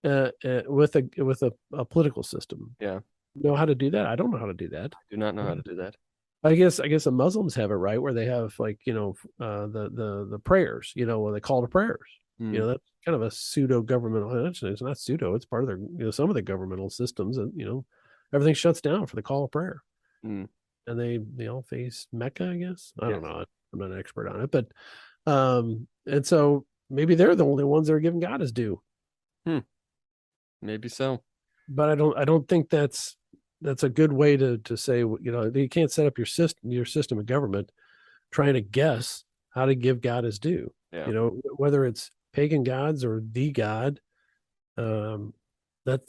with a political system? Yeah. Know how to do that? I don't know how to do that. Do not know how to do that. I guess the Muslims have it right where they have like the prayers, where they call to prayers. Mm. That's kind of a pseudo governmental. It's not pseudo. It's part of their some of the governmental systems, and everything shuts down for the call of prayer, Mm. and they all face Mecca. I guess I don't Yes. know. I'm not an expert on it, but and so maybe they're the only ones that are giving God his due. Hmm. Maybe so. But I don't think that's a good way to say, you can't set up your system of government trying to guess how to give God his due. Yeah. Whether it's pagan gods or the God, um, that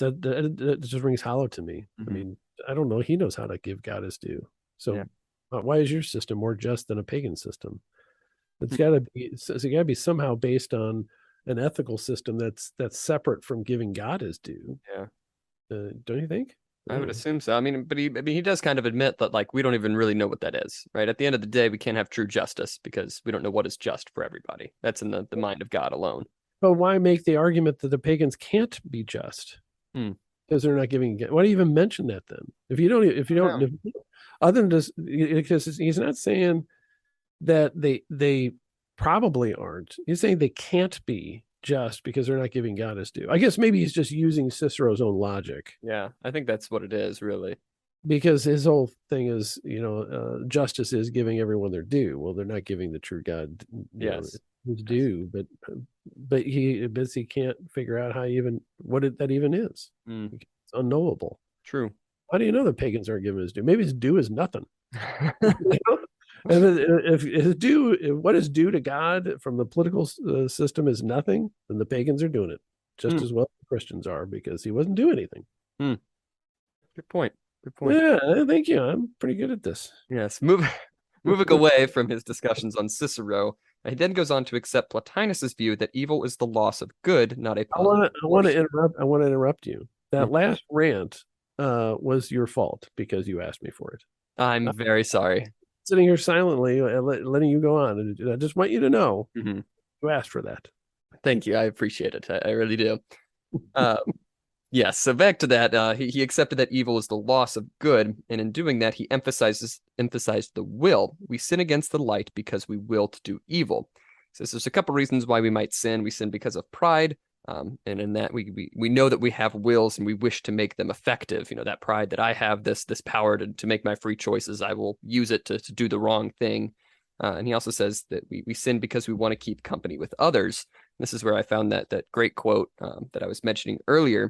just rings hollow to me. I Hmm. mean, I don't know. He knows how to give God his due. Yeah. So, why is your system more just than a pagan system? It's Hmm. got to be. It's got to be somehow based on an ethical system that's separate from giving God his due. Yeah. Don't you think? I would Yeah. assume so. I mean, but he does kind of admit that like we don't even really know what that is, right? At the end of the day, we can't have true justice because we don't know what is just for everybody. That's in the mind of God alone. But why make the argument that the pagans can't be just Hmm. because they're not giving? Why do you even mention that then? If you don't, No. other than just because he's not saying that they probably aren't. He's saying they can't be just because they're not giving God his due. I guess maybe he's just using Cicero's own logic Yeah, I think that's what it is, really. because his whole thing is, justice is giving everyone their due. Well, they're not giving the true God, Yes. his Yes. due, but he can't figure out how even that even is. Mm. It's unknowable. True. How do you know the pagans aren't giving his due? Maybe his due is nothing. And if his due, what is due to God from the political system is nothing, then the pagans are doing it just Hmm. as well as Christians are because he wasn't doing anything. Hmm. Good point. Good point. Yeah, thank you. I'm pretty good at this. Yes. Moving away from his discussions on Cicero, he then goes on to accept Plotinus's view that evil is the loss of good, not a I positive want to. I want to force. interrupt. I want to interrupt you. Hmm. That last rant was your fault because you asked me for it. I'm I'm very sorry. sitting here silently and letting you go on, and I just want you to know Hmm. you asked for that. Thank you. I appreciate it. I really do. Uh, yes. So back to that. He accepted that evil is the loss of good, and in doing that, he emphasized the will. We sin against the light because we will to do evil. So there's a couple reasons why we might sin. We sin because of pride, and in that we know that we have wills and we wish to make them effective. That pride that I have this power to make my free choices. I will use it to do the wrong thing. And he also says that we sin because we want to keep company with others. This is where I found that great quote that I was mentioning earlier.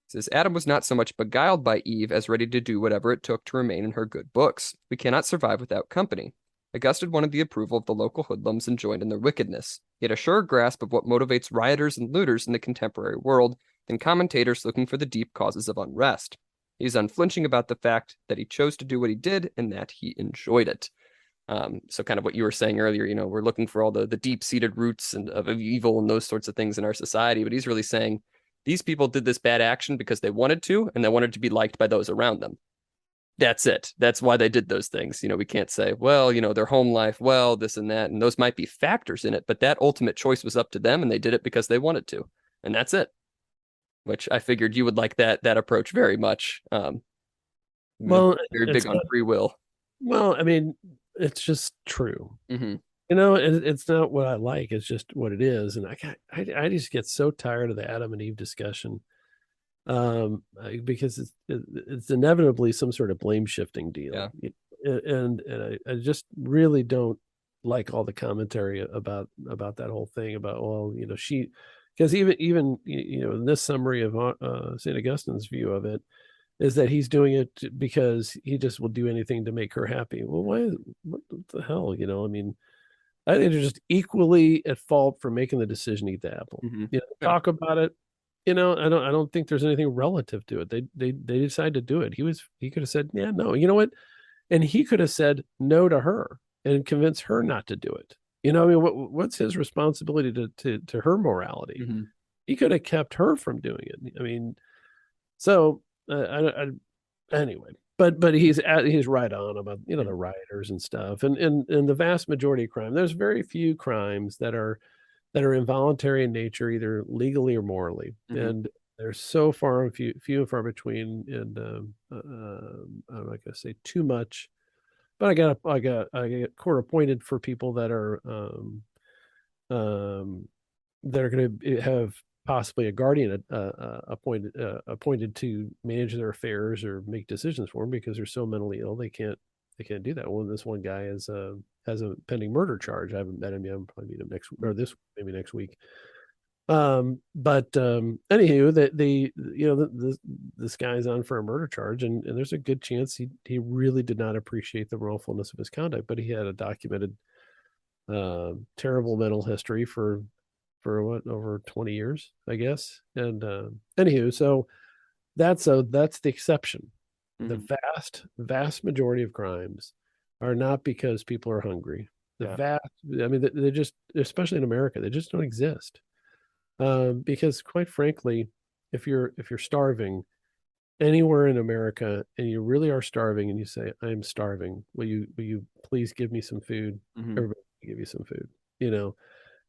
It says, Adam was not so much beguiled by Eve as ready to do whatever it took to remain in her good books. We cannot survive without company. Augustine wanted the approval of the local hoodlums and joined in their wickedness. He had a sure grasp of what motivates rioters and looters in the contemporary world than commentators looking for the deep causes of unrest. He is unflinching about the fact that he chose to do what he did and that he enjoyed it. So kind of what you were saying earlier, we're looking for all the deep-seated roots of evil and those sorts of things in our society, but he's really saying these people did this bad action because they wanted to, and they wanted to be liked by those around them. That's it. That's why they did those things. We can't say, well, their home life, well, this and that, and those might be factors in it, but that ultimate choice was up to them, and they did it because they wanted to, and that's it. Which I figured you would like that approach very much. Well, Very it's big on not. free will. Well, I mean, it's just true. Mm-hmm. It's not what I like. It's just what it is, and I just get so tired of the Adam and Eve discussion, because it's inevitably some sort of blame shifting Yeah. deal, and I just really don't like all the commentary about that whole thing about, well, she, because even in this summary of Saint Augustine's view of it is that he's doing it because he just will do anything to make her happy. Well, what the hell, I mean, I think they're just equally at fault for making the decision to eat the apple. Mm-hmm. Yeah. Talk about it. I don't think there's anything relative to it. They decide to do it. He could have said, yeah, no. You know what? And he could have said no to her and convinced her not to do it. I mean, what's his responsibility to her morality? Mm-hmm. He could have kept her from doing it. I mean, so anyway, but he's right on about the rioters and stuff, and the vast majority of crime. There's very few crimes that are involuntary in nature, either legally or morally, Mm-hmm. and they're so few and far between. And I'm not going to say too much, but I get court appointed for people um, that are going to have possibly a guardian appointed to manage their affairs or make decisions for them because they're so mentally ill they can't do that. Well, this one guy has a pending murder charge. I haven't met him yet. I'll probably meet him next or this maybe next week. But anywho, this guy's on for a murder charge, and there's a good chance he really did not appreciate the wrongfulness of his conduct, but he had a documented terrible mental history for what, over 20 years, I guess. And anywho, so that's the exception. The Mm-hmm. vast majority of crimes are not because people are hungry. The Yeah. vast, I mean, they just, especially in America, they just don't exist. Because quite frankly, if you're starving anywhere in America and you really are starving and you say, "I'm starving. Will you please give me some food?" Mm-hmm. Everybody will give you some food. You know,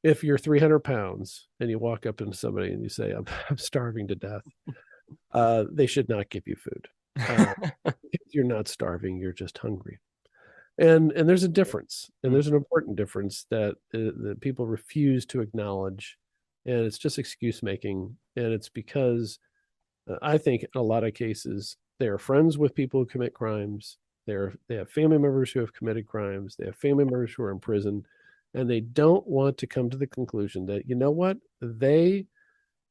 if you're 300 pounds and you walk up to somebody and you say, I'm starving to death, they should not give you food. Uh, you're not starving, you're just hungry. And there's a difference, and Mm. there's an important difference that people refuse to acknowledge, and it's just excuse making, and it's because I think in a lot of cases they are friends with people who commit crimes. They have family members who have committed crimes. They have family members who are in prison, and they don't want to come to the conclusion that what they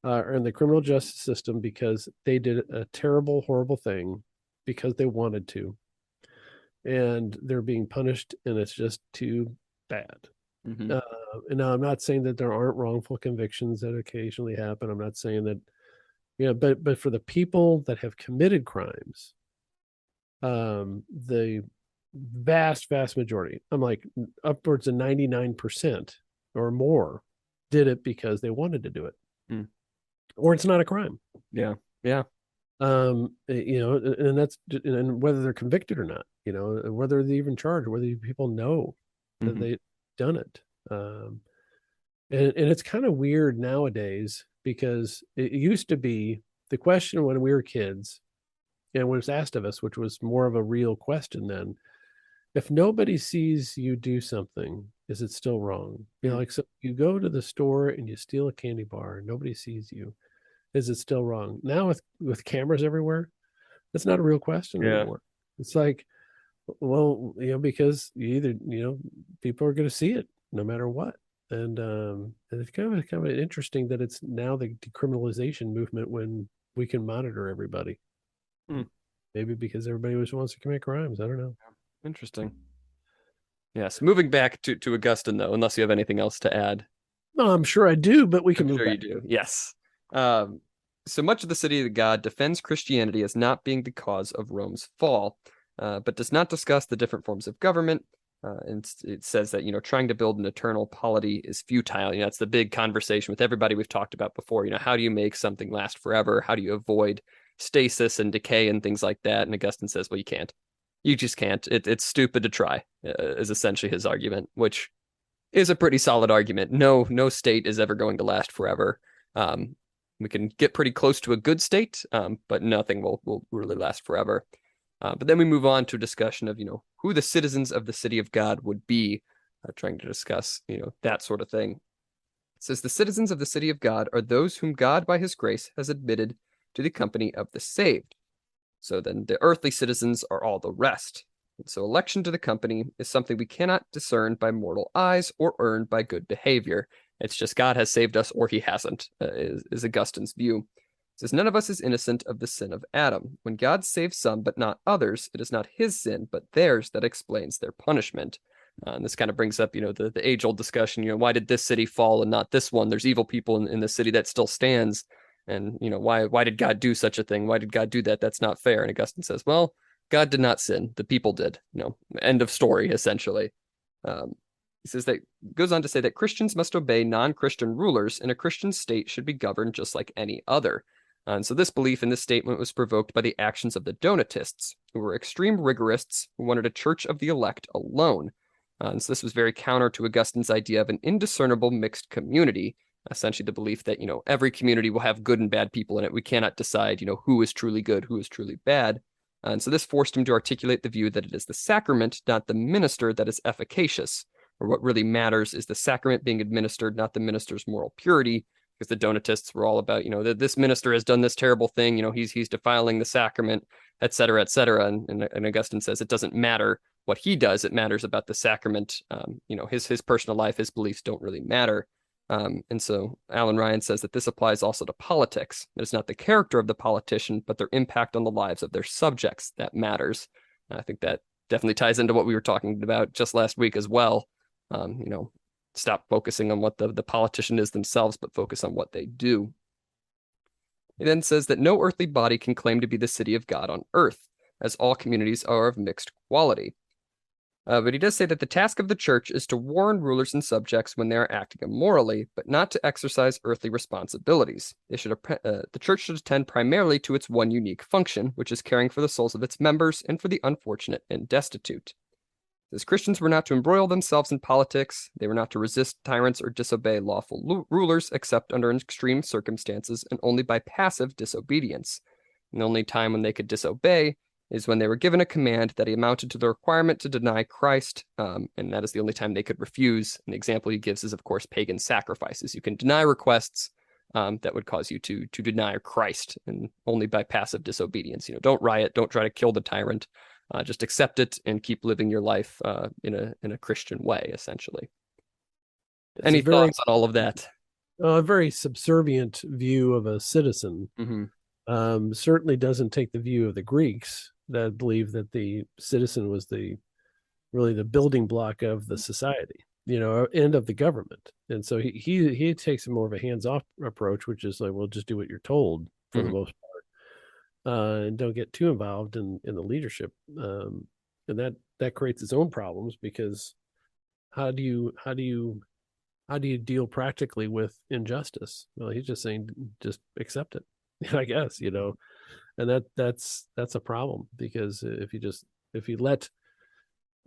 are in the criminal justice system because they did a terrible, horrible thing because they wanted to, and they're being punished, and it's just too bad. Mm-hmm. Uh, and now I'm not saying that there aren't wrongful convictions that occasionally happen. I'm not saying that, but for the people that have committed crimes, the vast majority, I'm like upwards of 99% or more, did it because they wanted to do it, Mm. or it's not a crime. Yeah. Yeah. And that's, and whether they're convicted or not, whether they're even charged, whether people know that Mm-hmm. they've done it. And it's kind of weird nowadays because it used to be the question when we were kids and when it was asked of us, which was more of a real question then. If nobody sees you do something, is it still wrong? Mm. Like, so you go to the store and you steal a candy bar and nobody sees you. Is it still wrong? Now with cameras everywhere, that's not a real question Yeah. anymore. It's like, well, because people are going to see it no matter what. And it's kind of interesting that it's now the decriminalization movement when we can monitor everybody. Mm. Maybe because everybody just wants to commit crimes. I don't know. Interesting. Yes. Moving back to Augustine, though, unless you have anything else to add. No, I'm sure I do, but we can I'm move sure you back. do. Yes. Um, so much of the city of God defends Christianity as not being the cause of Rome's fall, but does not discuss the different forms of government. And it says that, trying to build an eternal polity is futile. That's the big conversation with everybody we've talked about before. How do you make something last forever? How do you avoid stasis and decay and things like that? And Augustine says, well, you can't. You just can't. It's stupid to try, is essentially his argument, which is a pretty solid argument. No state is ever going to last forever. Um, we can get pretty close to a good state, but nothing will really last forever. But then we move on to a discussion of, who the citizens of the city of God would be, trying to discuss, that sort of thing. It says the citizens of the city of God are those whom God by his grace has admitted to the company of the saved. So then the earthly citizens are all the rest. And so election to the company is something we cannot discern by mortal eyes or earn by good behavior. It's just God has saved us or he hasn't, is Augustine's view. It says none of us is innocent of the sin of Adam. When God saves some but not others, it is not his sin but theirs that explains their punishment. And this kind of brings up, the age-old discussion, why did this city fall and not this one? There's evil people in the city that still stands. And, why did God do such a thing? Why did God do that? That's not fair. And Augustine says, well, God did not sin. The people did. End of story, essentially. Um, he says that goes on to say that Christians must obey non-Christian rulers, and a Christian state should be governed just like any other. And so this belief in this statement was provoked by the actions of the Donatists, who were extreme rigorists who wanted a church of the elect alone. And so this was very counter to Augustine's idea of an indiscernible mixed community, essentially the belief that, every community will have good and bad people in it. We cannot decide, who is truly good, who is truly bad. And so this forced him to articulate the view that it is the sacrament, not the minister, that is efficacious, or what really matters is the sacrament being administered, not the minister's moral purity, because the Donatists were all about, that this minister has done this terrible thing, he's defiling the sacrament, et cetera, et cetera. And Augustine says it doesn't matter what he does, it matters about the sacrament. His personal life, his beliefs don't really matter. And so Alan Ryan says that this applies also to politics. It's not the character of the politician, but their impact on the lives of their subjects that matters. And I think that definitely ties into what we were talking about just last week as well. Stop focusing on what the politician is themselves, but focus on what they do. He then says that no earthly body can claim to be the city of God on earth, as all communities are of mixed quality. But he does say that the task of the church is to warn rulers and subjects when they are acting immorally, but not to exercise earthly responsibilities. The church should attend primarily to its one unique function, which is caring for the souls of its members and for the unfortunate and destitute. As Christians were not to embroil themselves in politics, they were not to resist tyrants or disobey lawful rulers except under extreme circumstances and only by passive disobedience. And the only time when they could disobey is when they were given a command that amounted to the requirement to deny Christ, and that is the only time they could refuse. An example he gives is, of course, pagan sacrifices. You can deny requests that would cause you to deny Christ, and only by passive disobedience. Don't riot, don't try to kill the tyrant, just accept it and keep living your life in a Christian way, essentially. Any thoughts on all of that? A very subservient view of a citizen. Mm-hmm. Certainly doesn't take the view of the Greeks that believe that the citizen was really the building block of the society, and of the government. And so he takes more of a hands-off approach, which is like, well, just do what you're told for the most part, and don't get too involved in the leadership. And that creates its own problems, because how do you deal practically with injustice? Well, he's just saying, just accept it, I guess, and that's a problem, because if you let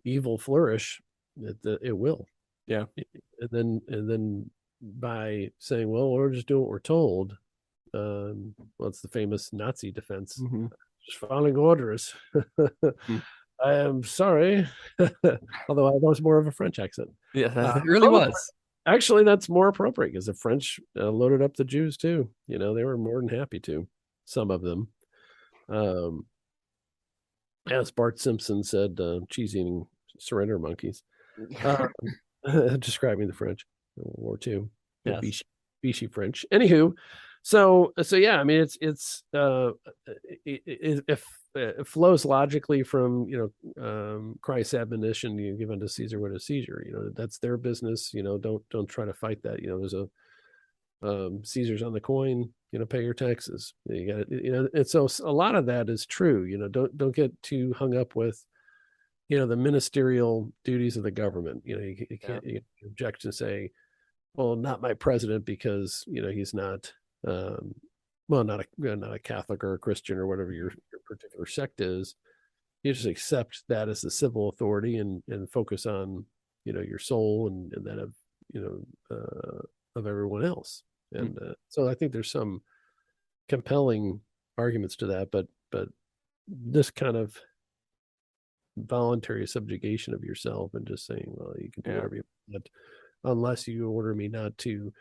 evil flourish, it will. Yeah. And then by saying, well, we're just doing what we're told, well, it's the famous Nazi defense, just following orders. I am sorry, although I was more of a French accent. Yeah, it really was. Actually, that's more appropriate, because the French loaded up the Jews too. They were more than happy to, some of them. As Bart Simpson said, cheese-eating surrender monkeys, describing the French in World War II. Yes. Vichy French. Anywho, so yeah, I mean, it flows logically from Christ's admonition, you give unto Caesar what is Caesar. That's their business. Don't try to fight that. There's a Caesar's on the coin. Pay your taxes. You got it. And so a lot of that is true. Don't get too hung up with the ministerial duties of the government. You can't object and say, well, not my president, because he's not not a Catholic or a Christian or whatever your particular sect is. You just accept that as the civil authority, and focus on your soul and that of everyone else. And so I think there's some compelling arguments to that, but this kind of voluntary subjugation of yourself and just saying, well, you can do whatever you want, unless you order me not to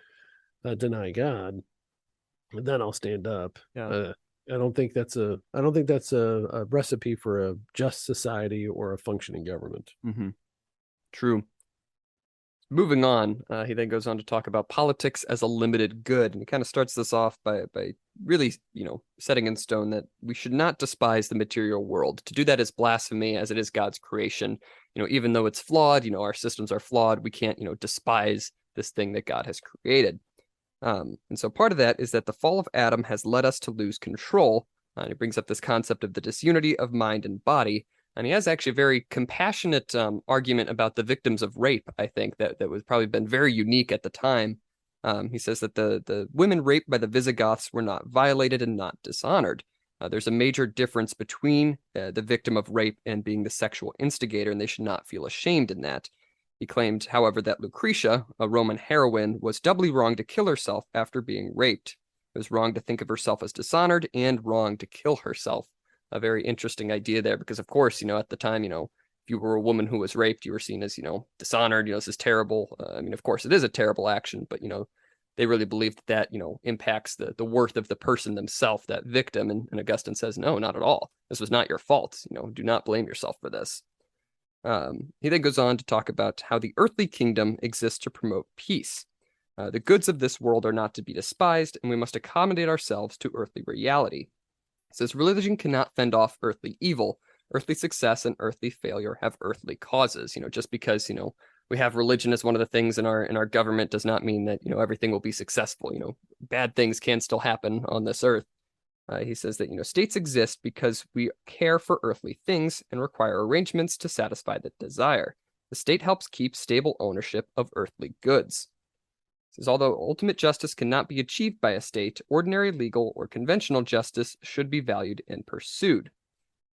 deny God, then I'll stand up. I don't think that's a recipe for a just society or a functioning government. True. Moving on, he then goes on to talk about politics as a limited good, and he kind of starts this off by really, setting in stone that we should not despise the material world. To do that is blasphemy, as it is God's creation. Even though it's flawed, our systems are flawed, we can't, despise this thing that God has created. And so part of that is that the fall of Adam has led us to lose control, And he brings up this concept of the disunity of mind and body. And he has actually a very compassionate argument about the victims of rape, I think, that was probably been very unique at the time. He says that the women raped by the Visigoths were not violated and not dishonored. There's a major difference between the victim of rape and being the sexual instigator, and they should not feel ashamed in that. He claimed, however, that Lucretia, a Roman heroine, was doubly wrong to kill herself after being raped. It was wrong to think of herself as dishonored and wrong to kill herself. A very interesting idea there because, of course, at the time, if you were a woman who was raped, you were seen as, dishonored. This is terrible. I mean, of course, it is a terrible action, but, they really believed that, impacts the worth of the person themselves, that victim. And Augustine says, no, not at all. This was not your fault. Do not blame yourself for this. He then goes on to talk about how the earthly kingdom exists to promote peace. The goods of this world are not to be despised, and we must accommodate ourselves to earthly reality. He says religion cannot fend off earthly evil. Earthly success and earthly failure have earthly causes. Just because, we have religion as one of the things in our government does not mean that, everything will be successful. Bad things can still happen on this earth. He says that, states exist because we care for earthly things and require arrangements to satisfy the desire. The state helps keep stable ownership of earthly goods. He says, although ultimate justice cannot be achieved by a state, ordinary legal or conventional justice should be valued and pursued.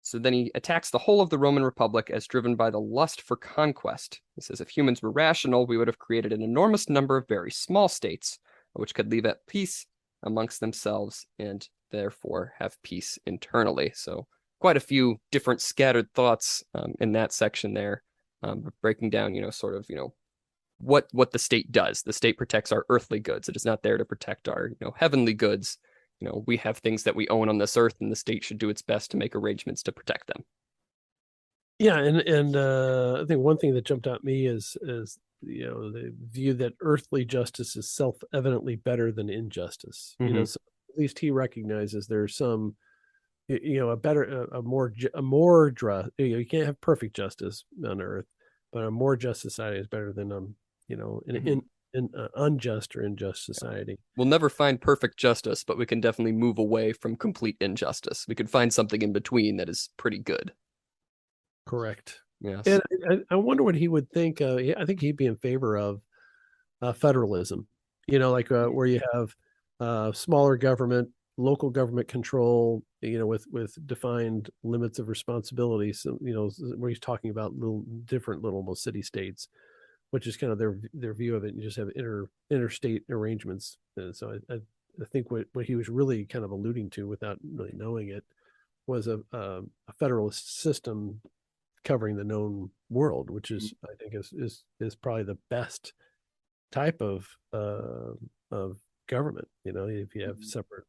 So then he attacks the whole of the Roman Republic as driven by the lust for conquest. He says, if humans were rational, we would have created an enormous number of very small states, which could live at peace amongst themselves and therefore have peace internally. So quite a few different scattered thoughts in that section there, breaking down, sort of, what the state does. The state protects our earthly goods. It is not there to protect our, heavenly goods. We have things that we own on this earth, and the state should do its best to make arrangements to protect them. Yeah, and I think one thing that jumped out at me is the view that earthly justice is self-evidently better than injustice. Mm-hmm. So at least he recognizes there's some, a better, a more you can't have perfect justice on earth, but a more just society is better than an unjust or unjust society. We'll never find perfect justice, but we can definitely move away from complete injustice. We can find something in between that is pretty good. Correct. Yes. And I wonder what he would think. I think he'd be in favor of federalism. Like where you have smaller government, local government control. With defined limits of responsibility. So where he's talking about different little almost city states, which is kind of their view of it. You just have interstate arrangements. And so I think what he was really kind of alluding to, without really knowing it, was a federalist system covering the known world, which is I think is probably the best type of government. If you have separate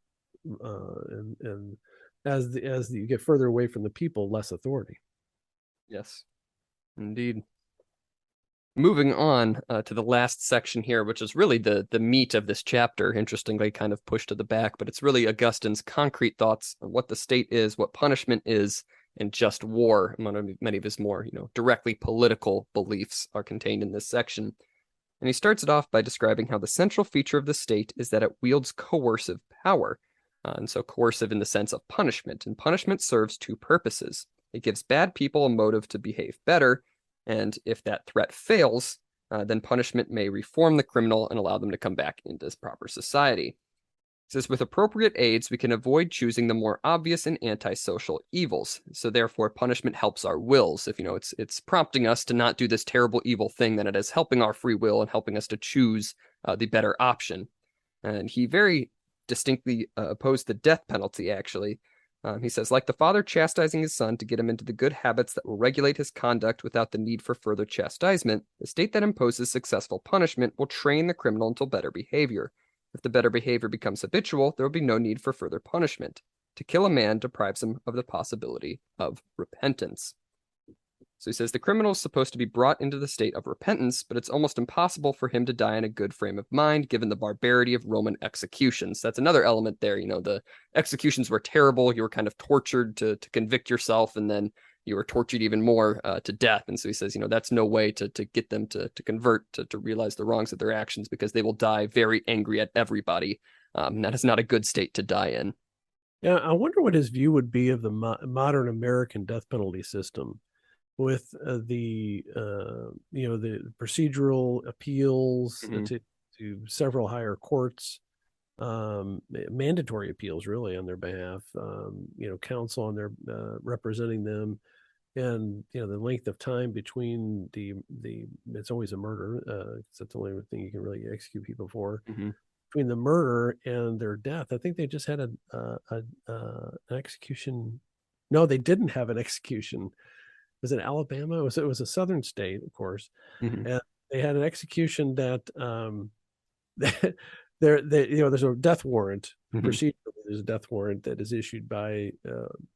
and as you get further away from the people, less authority. Yes, indeed. Moving on to the last section here, which is really the meat of this chapter, interestingly kind of pushed to the back, but it's really Augustine's concrete thoughts on what the state is, what punishment is, and just war. Many of his more, directly political beliefs are contained in this section. And he starts it off by describing how the central feature of the state is that it wields coercive power. And so coercive in the sense of punishment. And punishment serves two purposes. It gives bad people a motive to behave better. And if that threat fails, then punishment may reform the criminal and allow them to come back into proper society. It says, with appropriate aids, we can avoid choosing the more obvious and antisocial evils. So therefore, punishment helps our wills. If, it's prompting us to not do this terrible evil thing, then it is helping our free will and helping us to choose the better option. And he very distinctly opposed the death penalty, actually. He says, like the father chastising his son to get him into the good habits that will regulate his conduct without the need for further chastisement, the state that imposes successful punishment will train the criminal until better behavior. If the better behavior becomes habitual, there will be no need for further punishment. To kill a man deprives him of the possibility of repentance. So he says the criminal is supposed to be brought into the state of repentance, but it's almost impossible for him to die in a good frame of mind given the barbarity of Roman executions. That's another element there. The executions were terrible. You were kind of tortured to convict yourself, and then you were tortured even more to death. And so he says, that's no way to get them to convert, to realize the wrongs of their actions, because they will die very angry at everybody. That is not a good state to die in. Yeah, I wonder what his view would be of the modern American death penalty system with the procedural appeals Hmm. to several higher courts, mandatory appeals really on their behalf, counsel on their representing them, and the length of time between the it's always a murder, 'cause that's the only thing you can really execute people for, Hmm. between the murder and their death. I think they just had an execution. No, they didn't have an execution. Was it Alabama? It was a southern state, of course, Hmm. and they had an execution that there's a death warrant. Hmm. Procedurally, there's a death warrant that is issued by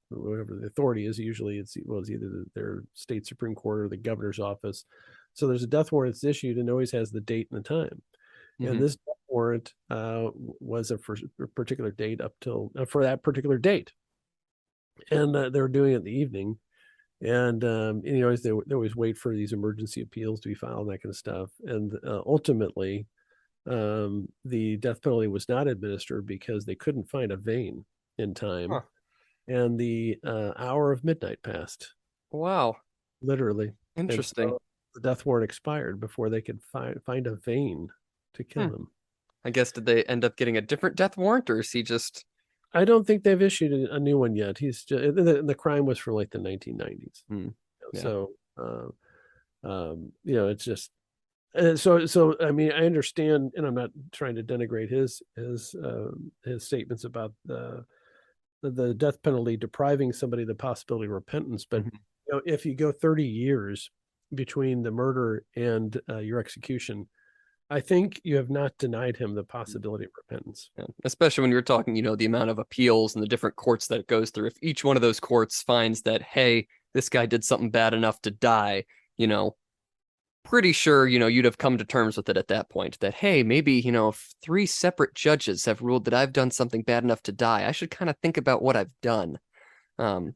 whatever the authority is. Usually, it's either their state supreme court or the governor's office. So there's a death warrant that's issued and always has the date and the time. And Hmm. this death warrant was for a particular date up till for that particular date, and they were doing it in the evening. And they always wait for these emergency appeals to be filed and that kind of stuff. And ultimately, the death penalty was not administered because they couldn't find a vein in time, Huh. and the hour of midnight passed, Wow. literally, and Interesting. so the death warrant expired before they could find a vein to kill Hmm. him. I guess did they end up getting a different death warrant, or is he just? I don't think they've issued a new one yet. He's just, the crime was from like the 1990s, Hmm. Yeah. so it's just so I mean I understand, and I'm not trying to denigrate his statements about the death penalty depriving somebody of the possibility of repentance. But Mhm. if you go 30 years between the murder and your execution, I think you have not denied him the possibility of repentance. Yeah. Especially when you're talking, the amount of appeals and the different courts that it goes through. If each one of those courts finds that, hey, this guy did something bad enough to die, you know, pretty sure, you'd have come to terms with it at that point that, hey, maybe, if three separate judges have ruled that I've done something bad enough to die, I should kind of think about what I've done. Um,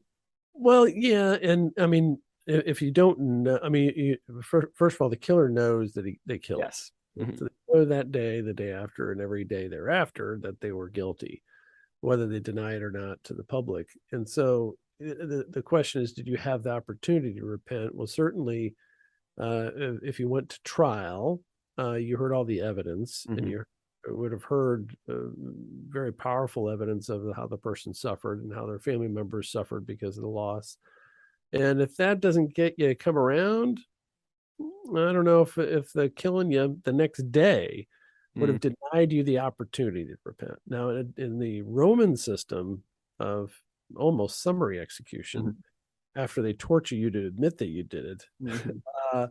Well, yeah, and I mean, if you don't know, I mean, first of all, the killer knows that they killed. yes. Hmm. So they know that day, the day after, and every day thereafter that they were guilty, whether they deny it or not to the public. And so the question is, did you have the opportunity to repent? Well, certainly, if you went to trial, you heard all the evidence, and Hmm. you would have heard very powerful evidence of how the person suffered and how their family members suffered because of the loss. And if that doesn't get you to come around, I don't know if the killing you the next day would Hmm. have denied you the opportunity to repent. Now, in the Roman system of almost summary execution, Hmm. after they torture you to admit that you did it, Hmm. uh,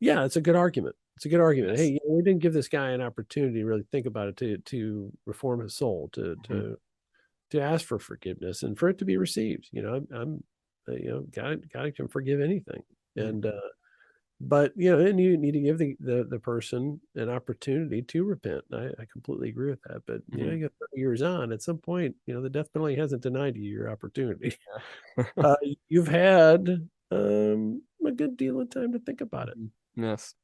yeah, it's a good argument. It's a good argument. Hey, Yes. we didn't give this guy an opportunity to really think about it, to reform his soul, to Hmm. ask for forgiveness and for it to be received. I'm God can forgive anything, Hmm. and but and you need to give the person an opportunity to repent. I completely agree with that. But Hmm. you get 30 years on, at some point, the death penalty hasn't denied you your opportunity. Yeah. You've had a good deal of time to think about it. Mhm. Yes.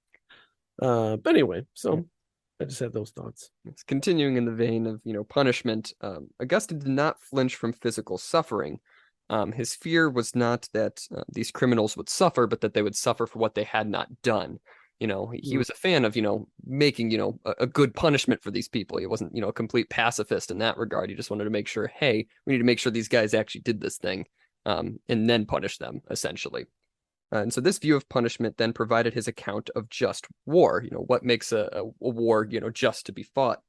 But anyway, Yeah. so I just had those thoughts. Yes. Continuing in the vein of, punishment, Augustine did not flinch from physical suffering. His fear was not that these criminals would suffer, but that they would suffer for what they had not done. He Mm. was a fan of, making, a good punishment for these people. He wasn't, a complete pacifist in that regard. He just wanted to make sure, hey, we need to make sure these guys actually did this thing, and then punish them, essentially. And so this view of punishment then provided his account of just war, what makes a war, just to be fought.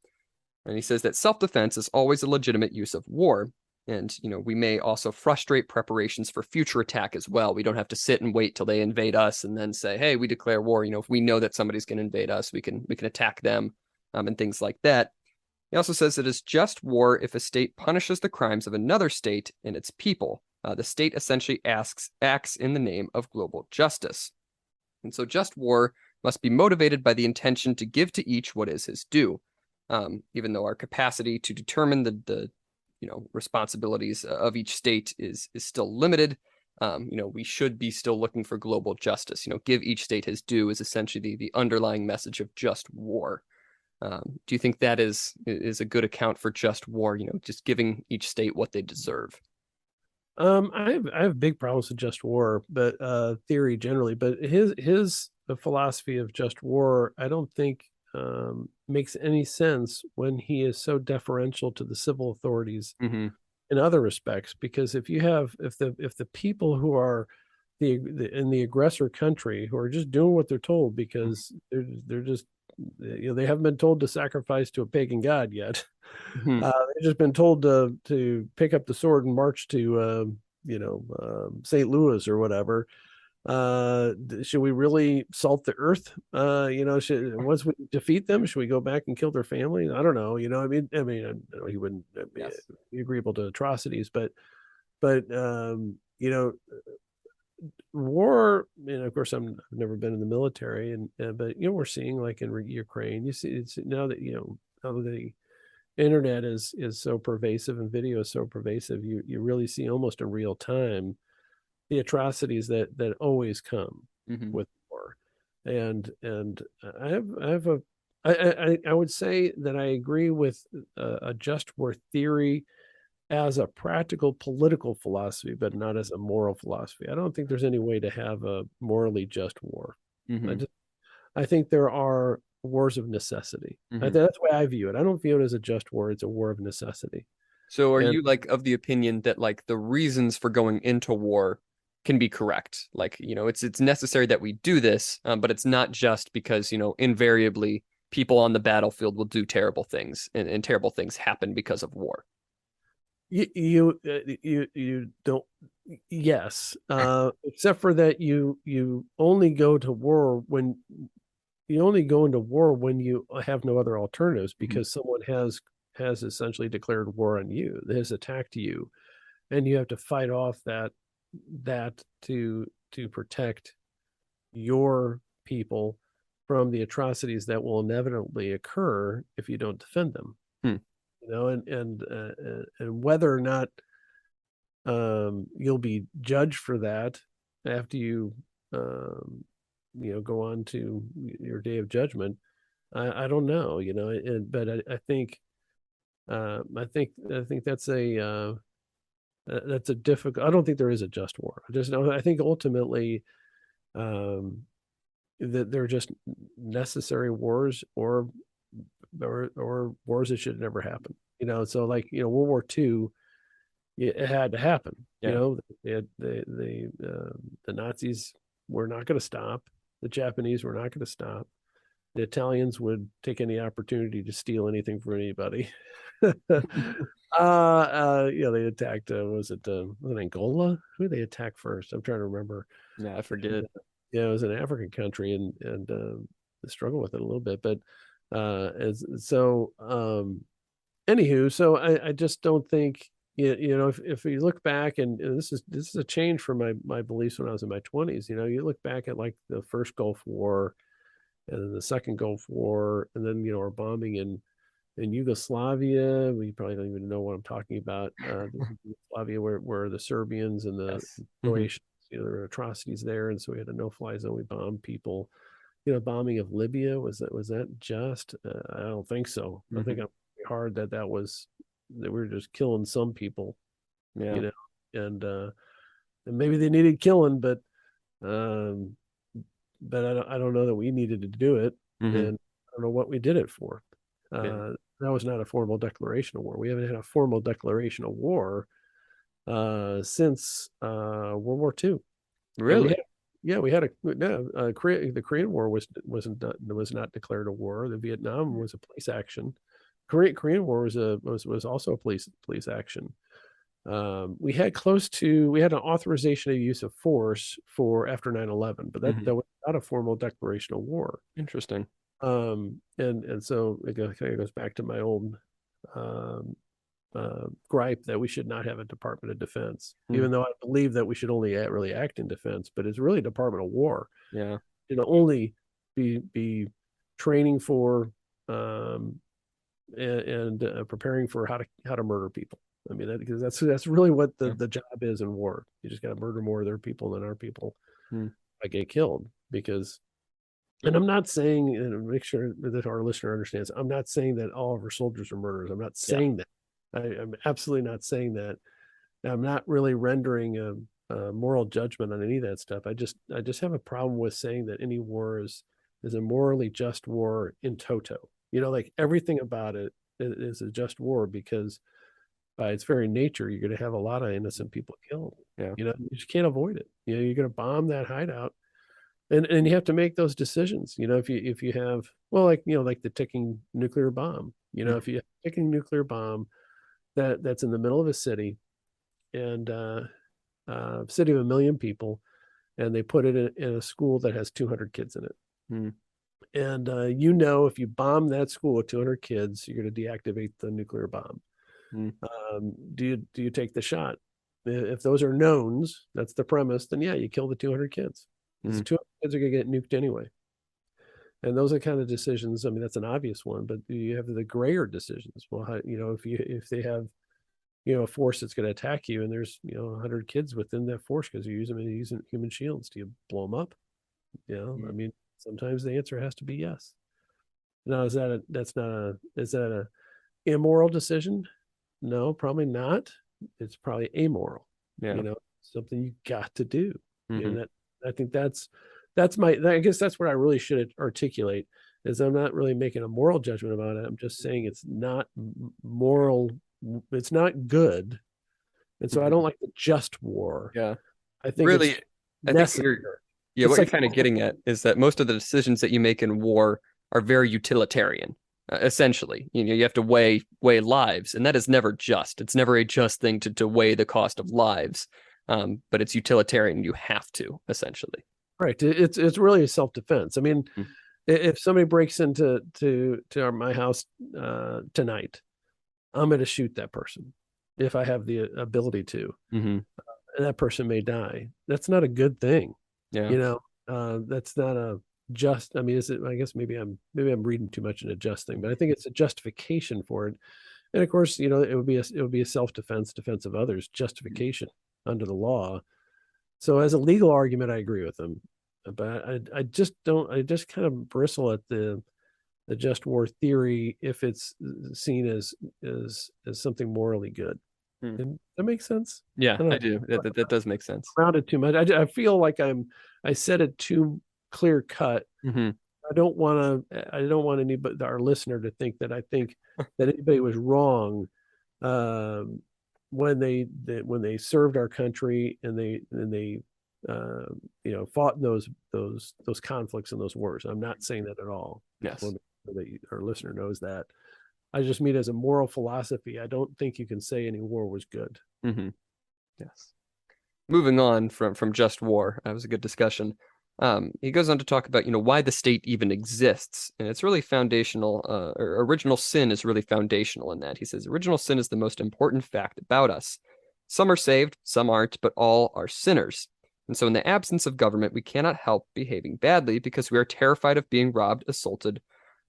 And he says that self-defense is always a legitimate use of war. And, we may also frustrate preparations for future attack as well. We don't have to sit and wait till they invade us and then say, hey, we declare war. If we know that somebody's going to invade us, we can attack them, and things like that. He also says it is just war if a state punishes the crimes of another state and its people. The state essentially acts in the name of global justice. And so just war must be motivated by the intention to give to each what is his due. Even though our capacity to determine the responsibilities of each state is still limited, we should be still looking for global justice. Give each state his due is essentially the underlying message of just war. Do you think that is a good account for just war? Just giving each state what they deserve. I have big problems with just war, but theory generally. But his philosophy of just war, I don't think makes any sense when he is so deferential to the civil authorities Hmm. in other respects. Because if the people who are in the aggressor country who are just doing what they're told because they're just they haven't been told to sacrifice to a pagan god yet. Hmm. They've just been told to pick up the sword and march to St. Louis or whatever. Should we really salt the earth? Once we defeat them, should we go back and kill their family? I don't know. I know he wouldn't Yes. be agreeable to atrocities, but war. And of course, I've never been in the military, but we're seeing like in Ukraine, you see it's now that now the internet is so pervasive and video is so pervasive, you really see almost in real time the atrocities that always come Hmm. with war. And I would say that I agree with a just war theory as a practical political philosophy, but not as a moral philosophy. I don't think there's any way to have a morally just war. I Hmm. just I think there are wars of necessity. Hmm. That's the way I view it. I don't view it as a just war; it's a war of necessity. So are And you like of the opinion that like the reasons for going into war can be correct? Like, it's necessary that we do this, but it's not just because, invariably people on the battlefield will do terrible things and terrible things happen because of war. you don't. Yes, except for that you only go to war when you only go into war when you have no other alternatives Mhm. because someone has essentially declared war on you, has attacked you, and you have to fight off that to protect your people from the atrocities that will inevitably occur if you don't defend them. Hmm. And whether or not you'll be judged for that after um, go on to your day of judgment. I don't know, but I think that's a difficult. I don't think there is a just war. I think ultimately um, that they're just necessary wars or wars that should never happen. So like World War II, it had to happen. Yeah. The Nazis were not going to stop. The Japanese were not going to stop. The Italians would take any opportunity to steal anything from anybody. They attacked. Was it Angola? Who did they attack first? I'm trying to remember. Yeah, I And, forget. yeah, it was an African country, and they struggle with it a little bit. But as so, anywho, so I just don't think if you look back and this is a change from my beliefs when I was in my 20s. You look back at like the first Gulf War and then the second Gulf War, and then our bombing in Yugoslavia. We probably don't even know what I'm talking about. Yugoslavia, where the Serbians and the Yes. Hmm. Croatians, there were atrocities there, and so we had a no-fly zone. We bombed people. Bombing of Libya, was that just? I don't think so. I think Hmm. I'm hard that we were just killing some people, Yeah. you know, and maybe they needed killing, um, but I don't know that we needed to do it, Hmm. and I don't know what we did it for. Yeah. That was not a formal declaration of war. We haven't had a formal declaration of war since World War II. And we had Really? yeah we had the Korean War was not declared a war. The Vietnam was a police action. Korean War was also a police action. We had an authorization of use of force for after 9/11, but that Hmm. was not a formal declaration of war. Interesting. And so it goes back to my old um, gripe that we should not have a Department of Defense, Hmm. even though I believe that we should only really act in defense. But it's really Department of War. Yeah. Only be training for um, and preparing for how to murder people. I mean, because that's really what Yeah. the job is in war. You just got to murder more of their people than our people. Hmm. I get killed because And I'm not saying, and make sure that our listener understands, I'm not saying that all of our soldiers are murderers. I'm not Yeah. saying that. I'm absolutely not saying that. I'm not really rendering a moral judgment on any of that stuff. I just have a problem with saying that any war is a morally just war in toto. Like everything about it is a just war because by its very nature, you're going to have a lot of innocent people killed. Yeah. You just can't avoid it. You're going to bomb that hideout, and you have to make those decisions. If you have, well, like the ticking nuclear bomb. If you have a ticking nuclear bomb that's in the middle of a city, and city of 1 million people, and they put it in a school that has 200 kids in it. Mm-hmm. And if you bomb that school with 200 kids, you're going to deactivate the nuclear bomb. Do you take the shot? If those are knowns, that's the premise. Then yeah, you kill the 200 kids. Because the 200 kids are going to get nuked anyway. And those are kind of decisions. I mean, that's an obvious one, but you have the grayer decisions. Well, if they have a force that's going to attack you, and there's 100 kids within that force because you're using human shields, do you blow them up? I mean, sometimes the answer has to be yes. Now, is that a immoral decision? No, probably not. It's probably amoral. Yeah. Something you got to do. Mm-hmm. That I think that's I guess that's what I really should articulate, is I'm not really making a moral judgment about it. I'm just saying it's not moral. It's not good. And so I Mm-hmm. don't like the just war. Yeah. I think it's Really, I think necessary. what It's you're like, kind of getting at is that most of the decisions that you make in war are very utilitarian. Essentially, you have to weigh lives, and that is never just. It's never a just thing to weigh the cost of lives. But it's utilitarian. You have to essentially. right. It's really a self-defense. I mean, Mm-hmm. if somebody breaks into my house tonight, I'm going to shoot that person if I have the ability to. Mm-hmm. And that person may die. That's not a good thing. Yeah. That's not a just. I mean, is it? I guess maybe I'm reading too much into just thing, but I think it's a justification for it. And of course, it would be a self-defense, defense of others, justification under the law. So as a legal argument, I agree with them, but I just don't. I just kind of bristle at the just war theory if it's seen as something morally good. Mm. And that makes sense. Yeah, I I don't do. know, That does make sense. around it too much. I feel like I said it too clear cut. Mm-hmm. I don't want anybody, our listener, to think that I think that anybody was wrong um, when they served our country, and they fought in those conflicts and those wars. I'm not saying that at all. Yes. Our listener knows that. I just mean as a moral philosophy, I don't think you can say any war was good. Mm-hmm. Yes. Moving on from just war, that was a good discussion. He goes on to talk about, why the state even exists, and it's really foundational. Or original sin is really foundational in that. He says original sin is the most important fact about us. Some are saved, some aren't, but all are sinners. And so, in the absence of government, we cannot help behaving badly because we are terrified of being robbed, assaulted,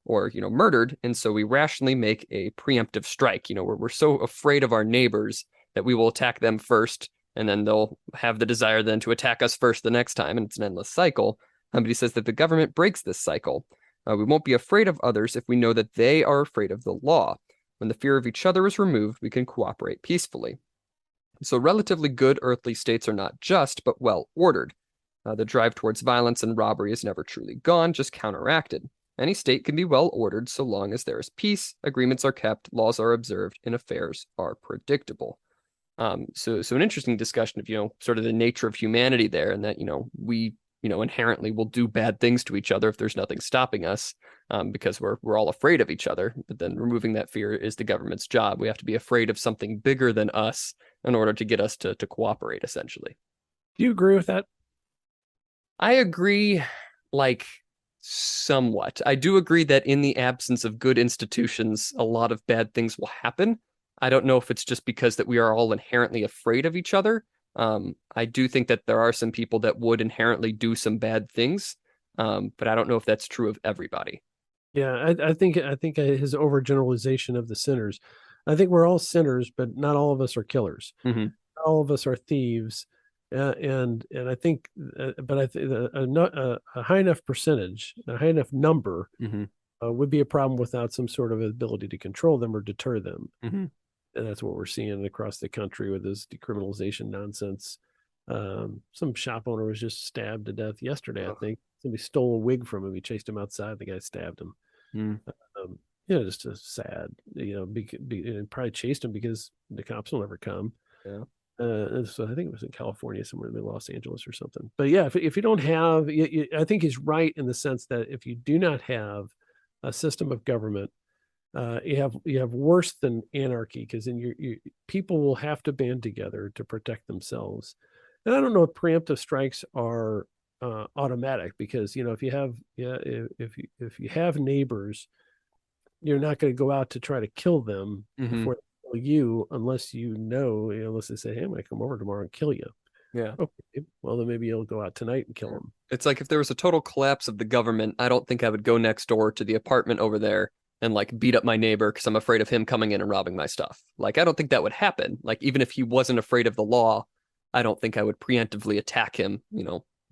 or murdered, and so we rationally make a preemptive strike. We're so afraid of our neighbors that we will attack them first, and then they'll have the desire then to attack us first the next time, and it's an endless cycle. But he says that the government breaks this cycle. We won't be afraid of others if we know that they are afraid of the law. When the fear of each other is removed, we can cooperate peacefully. So relatively good earthly states are not just, but well ordered. The drive towards violence and robbery is never truly gone, just counteracted. Any state can be well ordered so long as there is peace, agreements are kept, laws are observed, and affairs are predictable. So an interesting discussion of, sort of the nature of humanity there, and that, we, inherently will do bad things to each other if there's nothing stopping us, because we're all afraid of each other. But then removing that fear is the government's job. We have to be afraid of something bigger than us in order to get us to cooperate, essentially. Do you agree with that? I agree, like, somewhat. I do agree that in the absence of good institutions, a lot of bad things will happen. I don't know if it's just because that we are all inherently afraid of each other. I do think that there are some people that would inherently do some bad things, but I don't know if that's true of everybody. Yeah, I think his overgeneralization of the sinners. I think we're all sinners, but not all of us are killers. Mm-hmm. Not all of us are thieves. And I think, but I think a high enough percentage, a high enough number, Mm-hmm. would be a problem without some sort of ability to control them or deter them. Mm-hmm. And that's what we're seeing across the country with this decriminalization nonsense. Some shop owner was just stabbed to death yesterday. I Ugh. think somebody stole a wig from him. He chased him outside. The guy stabbed him. Mm. Um, just a sad. And probably chased him because the cops will never come. Yeah. So I think it was in California, somewhere in Los Angeles or something. But yeah, if you don't have, I think he's right in the sense that if you do not have a system of government, you have worse than anarchy, because then people will have to band together to protect themselves. And I don't know if preemptive strikes are automatic, because if you have, if you have neighbors, you're not going to go out to try to kill them Mm-hmm. before they kill you, unless unless they say, "Hey, I'm going to come over tomorrow and kill you." Yeah. Okay, well then maybe you'll go out tonight and kill Yeah. them. It's like if there was a total collapse of the government, I don't think I would go next door to the apartment over there and like beat up my neighbor because I'm afraid of him coming in and robbing my stuff. Like, I don't think that would happen. Like, even if he wasn't afraid of the law, I don't think I would preemptively attack him,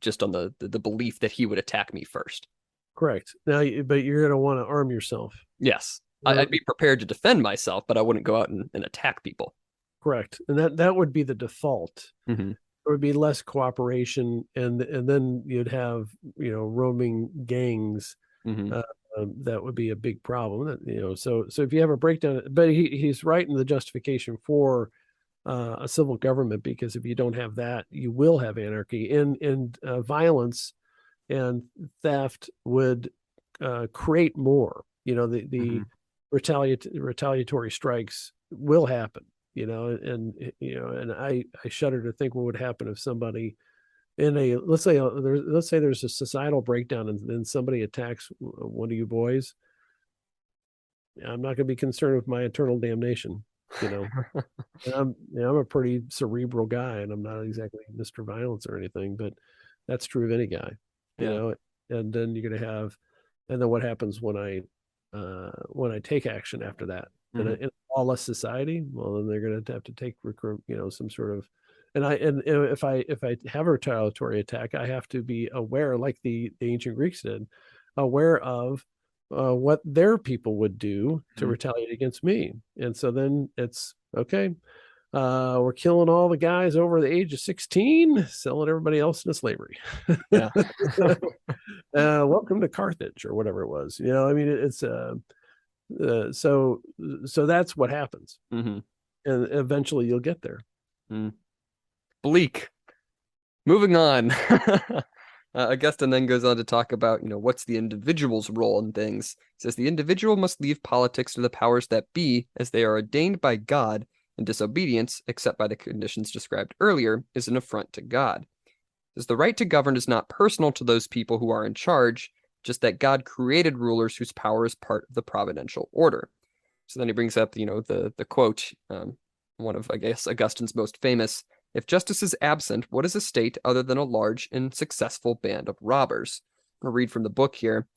just on the belief that he would attack me first. Correct. Now, but you're going to want to arm yourself. Yes. Uh, I'd be prepared to defend myself, but I wouldn't go out and attack people. Correct, and that would be the default. Mm-hmm. There would be less cooperation, and then you'd have roaming gangs. Mm-hmm. uh, that would be a big problem. So if you have a breakdown, but he's right in the justification for a civil government, because if you don't have that, you will have anarchy, and violence and theft would create more. The Mm-hmm. retaliatory strikes will happen. And I shudder to think what would happen if somebody in a let's say there's a societal breakdown, and then somebody attacks one of you boys. I'm not going to be concerned with my eternal damnation. You know, I'm a pretty cerebral guy, and I'm not exactly Mr. Violence or anything, but that's true of any guy. You Yeah. know, and then you're going to have, and then what happens when I take action after that? Mm-hmm. In a lawless society, well, then they're going to have to take some sort of, and if I have a retaliatory attack, I have to be aware, like the ancient Greeks did, aware of what their people would do to Mm-hmm. retaliate against me. And so then it's okay. We're killing all the guys over the age of 16, selling everybody else into slavery. Yeah. Welcome to Carthage, or whatever it was. I mean, it's so that's what happens, Mm-hmm. and eventually you'll get there. Mm. Bleak. Moving on. Augustine then goes on to talk about, what's the individual's role in things. He says the individual must leave politics to the powers that be, as they are ordained by God, and disobedience, except by the conditions described earlier, is an affront to God. He says the right to govern is not personal to those people who are in charge, just that God created rulers whose power is part of the providential order. So then he brings up, the quote, one of, I guess, Augustine's most famous: if justice is absent, what is a state other than a large and successful band of robbers? I'll read from the book here.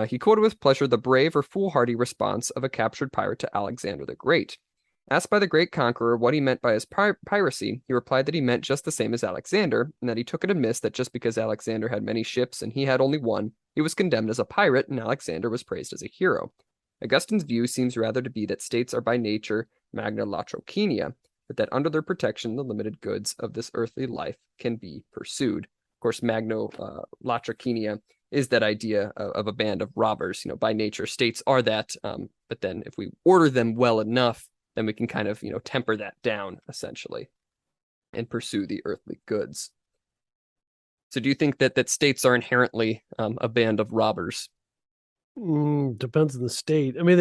He quoted with pleasure the brave or foolhardy response of a captured pirate to Alexander the Great. Asked by the great conqueror what he meant by his piracy, he replied that he meant just the same as Alexander, and that he took it amiss that just because Alexander had many ships and he had only one, he was condemned as a pirate and Alexander was praised as a hero. Augustine's view seems rather to be that states are by nature magna latrocinia, but that under their protection, the limited goods of this earthly life can be pursued. Of course, magno latrocinia is that idea of a band of robbers. By nature, states are that, but then if we order them well enough, then we can kind of, temper that down, essentially, and pursue the earthly goods. So do you think that states are inherently a band of robbers? Depends on the state. I mean,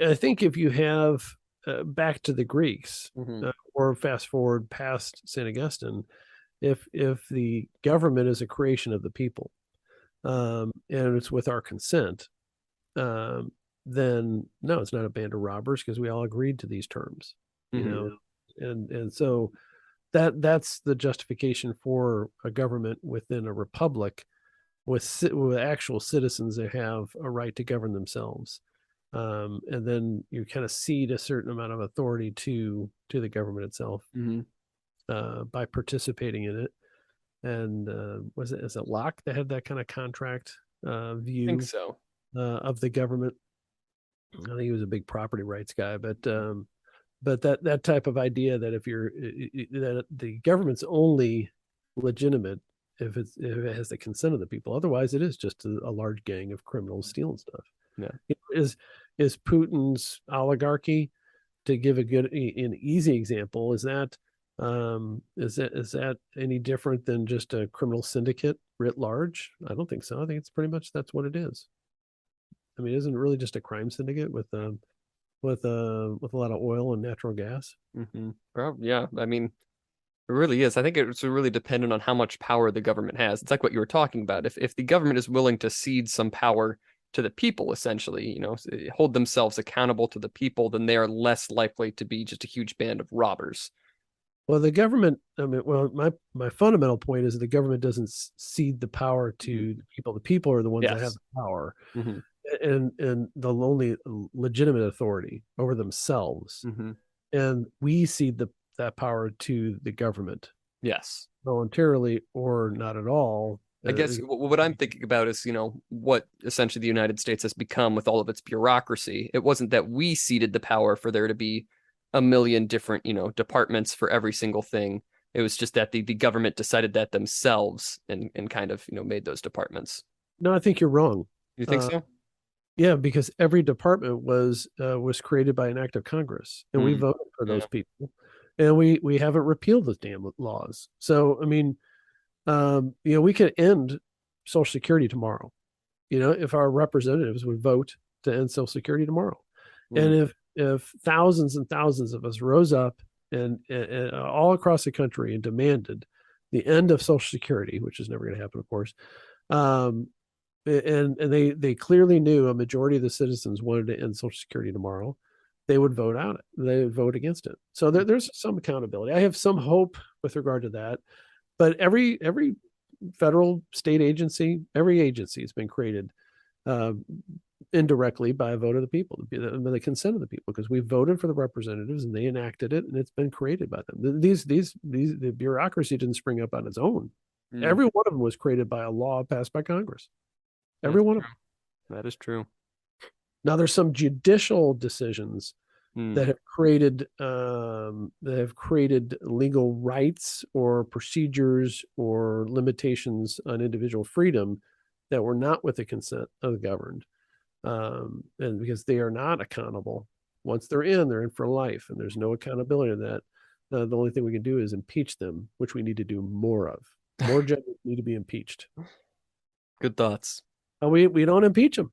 I think if you have, back to the Greeks, Mm-hmm. or fast forward past St. Augustine, if the government is a creation of the people, and it's with our consent, then no, it's not a band of robbers, because we all agreed to these terms. You Mm-hmm. know, and so that's the justification for a government within a republic, with actual citizens that have a right to govern themselves. and then you kind of cede a certain amount of authority to the government itself Mm-hmm. by participating in it. And is it Locke that had that kind of contract I think view so. of the government? I think he was a big property rights guy, but that type of idea that if you're that the government's only legitimate if it has the consent of the people, otherwise it is just a large gang of criminals stealing stuff. Yeah. Is Putin's oligarchy, to give a good an easy example, is that any different than just a criminal syndicate writ large? I don't think so. I think it's pretty much that's what it is. I mean, isn't it really just a crime syndicate with a lot of oil and natural gas? Mm-hmm. Yeah. I mean, it really is. I think it's really dependent on how much power the government has. It's like what you were talking about. If the government is willing to cede some power to the people, essentially, hold themselves accountable to the people, then they are less likely to be just a huge band of robbers. Well, the government. I mean, well, my fundamental point is the government doesn't cede the power Mhm. to the people. The people are the ones that have Yes. the power, Hmm. and the only legitimate authority over themselves. Hmm. And we cede that power to the government Yes. voluntarily or not at all. I guess what I'm thinking about is, what essentially the United States has become with all of its bureaucracy. It wasn't that we ceded the power for there to be a million different, departments for every single thing. It was just that the government decided that themselves and kind of, made those departments. No, I think you're wrong. You think Uh, so? yeah, because every department was created by an act of Congress, and we Hmm. voted for Yeah. those people, and we haven't repealed those damn laws. So I mean, we could end Social Security tomorrow. If our representatives would vote to end Social Security tomorrow, Mm. and if thousands and thousands of us rose up and all across the country and demanded the end of Social Security, which is never going to happen, of course, um, and they clearly knew a majority of the citizens wanted to end Social Security tomorrow, they would vote out. They would vote against it. So there's some accountability. I have some hope with regard to that. But every federal, state agency, every agency has been created uh, indirectly by a vote of the people, by the consent of the people, because we voted for the representatives and they enacted it, and it's been created by them. The bureaucracy didn't spring up on its own. Mm. Every one of them was created by a law passed by Congress. Every That's one of them. true. That is true. Now there's some judicial decisions Mm. that have created legal rights or procedures or limitations on individual freedom that were not with the consent of the governed, and because they are not accountable. Once they're in for life, and there's no accountability to that. The only thing we can do is impeach them, which we need to do more of. More judges need to be impeached. Good thoughts. We don't impeach them.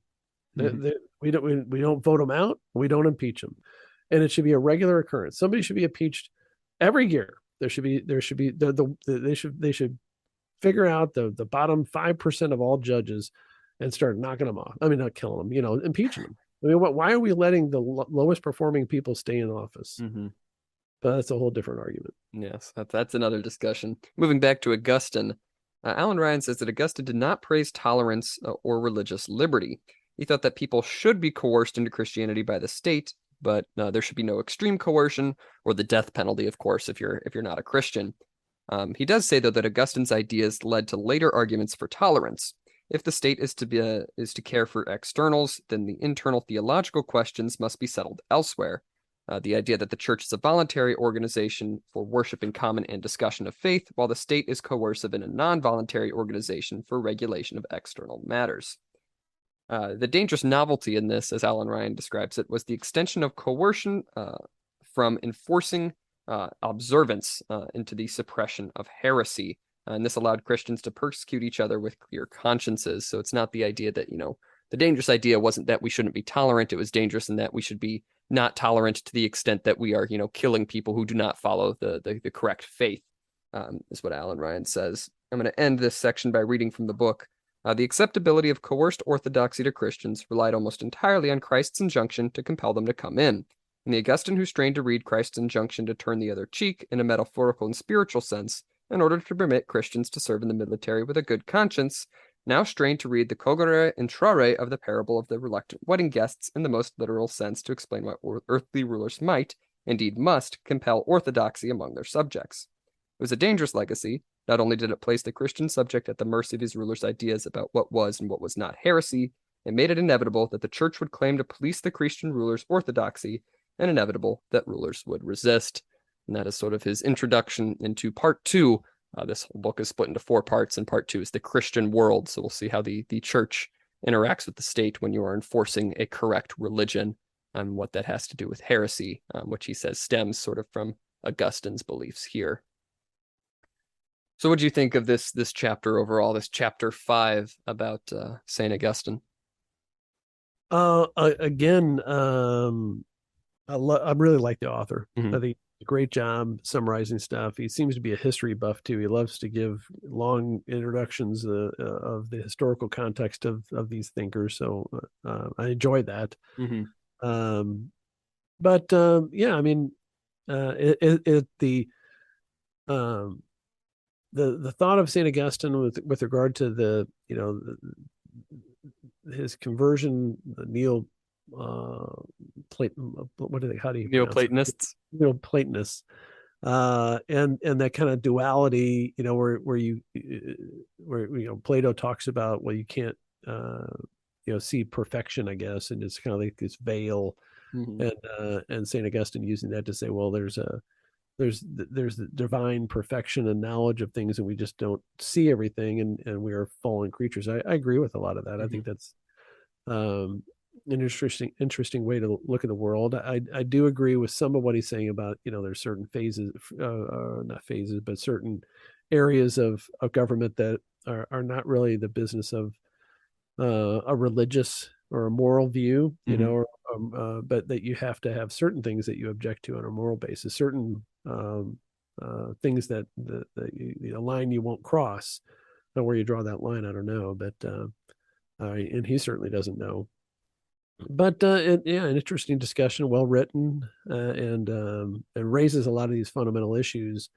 Mhm. We don't vote them out. We don't impeach them, and it should be a regular occurrence. Somebody should be impeached every year. There should be they should figure out the bottom 5% of all judges and start knocking them off. I mean, not killing them, impeaching them. I mean, why are we letting the lowest performing people stay in office? Hmm. But that's a whole different argument. Yes, that's another discussion. Moving back to Augustine, Alan Ryan says that Augustine did not praise tolerance or religious liberty. He thought that people should be coerced into Christianity by the state, but there should be no extreme coercion or the death penalty, of course, if you're not a Christian. He does say, though, that Augustine's ideas led to later arguments for tolerance. If the state is to care for externals, then the internal theological questions must be settled elsewhere. The idea that the church is a voluntary organization for worship in common and discussion of faith, while the state is coercive in a non-voluntary organization for regulation of external matters. The dangerous novelty in this, as Alan Ryan describes it, was the extension of coercion from enforcing observance into the suppression of heresy. And this allowed Christians to persecute each other with clear consciences. So it's not the idea that, the dangerous idea wasn't that we shouldn't be tolerant. It was dangerous in that we should be not tolerant to the extent that we are, killing people who do not follow the correct faith, is what Alan Ryan says. I'm going to end this section by reading from the book. The acceptability of coerced orthodoxy to Christians relied almost entirely on Christ's injunction to compel them to come in. And the Augustine who strained to read Christ's injunction to turn the other cheek in a metaphorical and spiritual sense in order to permit Christians to serve in the military with a good conscience now strain to read the cogere intrare of the parable of the reluctant wedding guests in the most literal sense to explain why earthly rulers might, indeed must, compel orthodoxy among their subjects. It was a dangerous legacy. Not only did it place the Christian subject at the mercy of his ruler's ideas about what was and what was not heresy, it made it inevitable that the church would claim to police the Christian ruler's orthodoxy, and inevitable that rulers would resist. And that is sort of his introduction into part two. This whole book is split into 4 parts, and part 2 is the Christian world. So we'll see how the church interacts with the state when you are enforcing a correct religion, and what that has to do with heresy, which he says stems sort of from Augustine's beliefs here. So what do you think of this chapter overall, this chapter 5 about St. Augustine? Again, I really like the author. Mm-hmm. I think a great job summarizing stuff. He seems to be a history buff too. He loves to give long introductions of the historical context of these thinkers. So I enjoyed that. Mm-hmm. Yeah, I mean, the thought of Saint Augustine with regard to the his conversion, the how do you pronounce it? Neoplatonists. Neoplatonists, and that kind of duality, where Plato talks about, well, you can't see perfection, I guess, and it's kind of like this veil, Mm-hmm. and Saint Augustine using that to say, well, there's the divine perfection and knowledge of things, and we just don't see everything, and we are fallen creatures. I agree with a lot of that. Mm-hmm. I think that's an interesting way to look at the world. I do agree with some of what he's saying about, there's certain phases, not phases, but certain areas of government that are not really the business of a religious or a moral view, but that you have to have certain things that you object to on a moral basis, certain things that a line you won't cross. Now, where you draw that line, I don't know, but and he certainly doesn't know. But an interesting discussion, well written, and raises a lot of these fundamental issues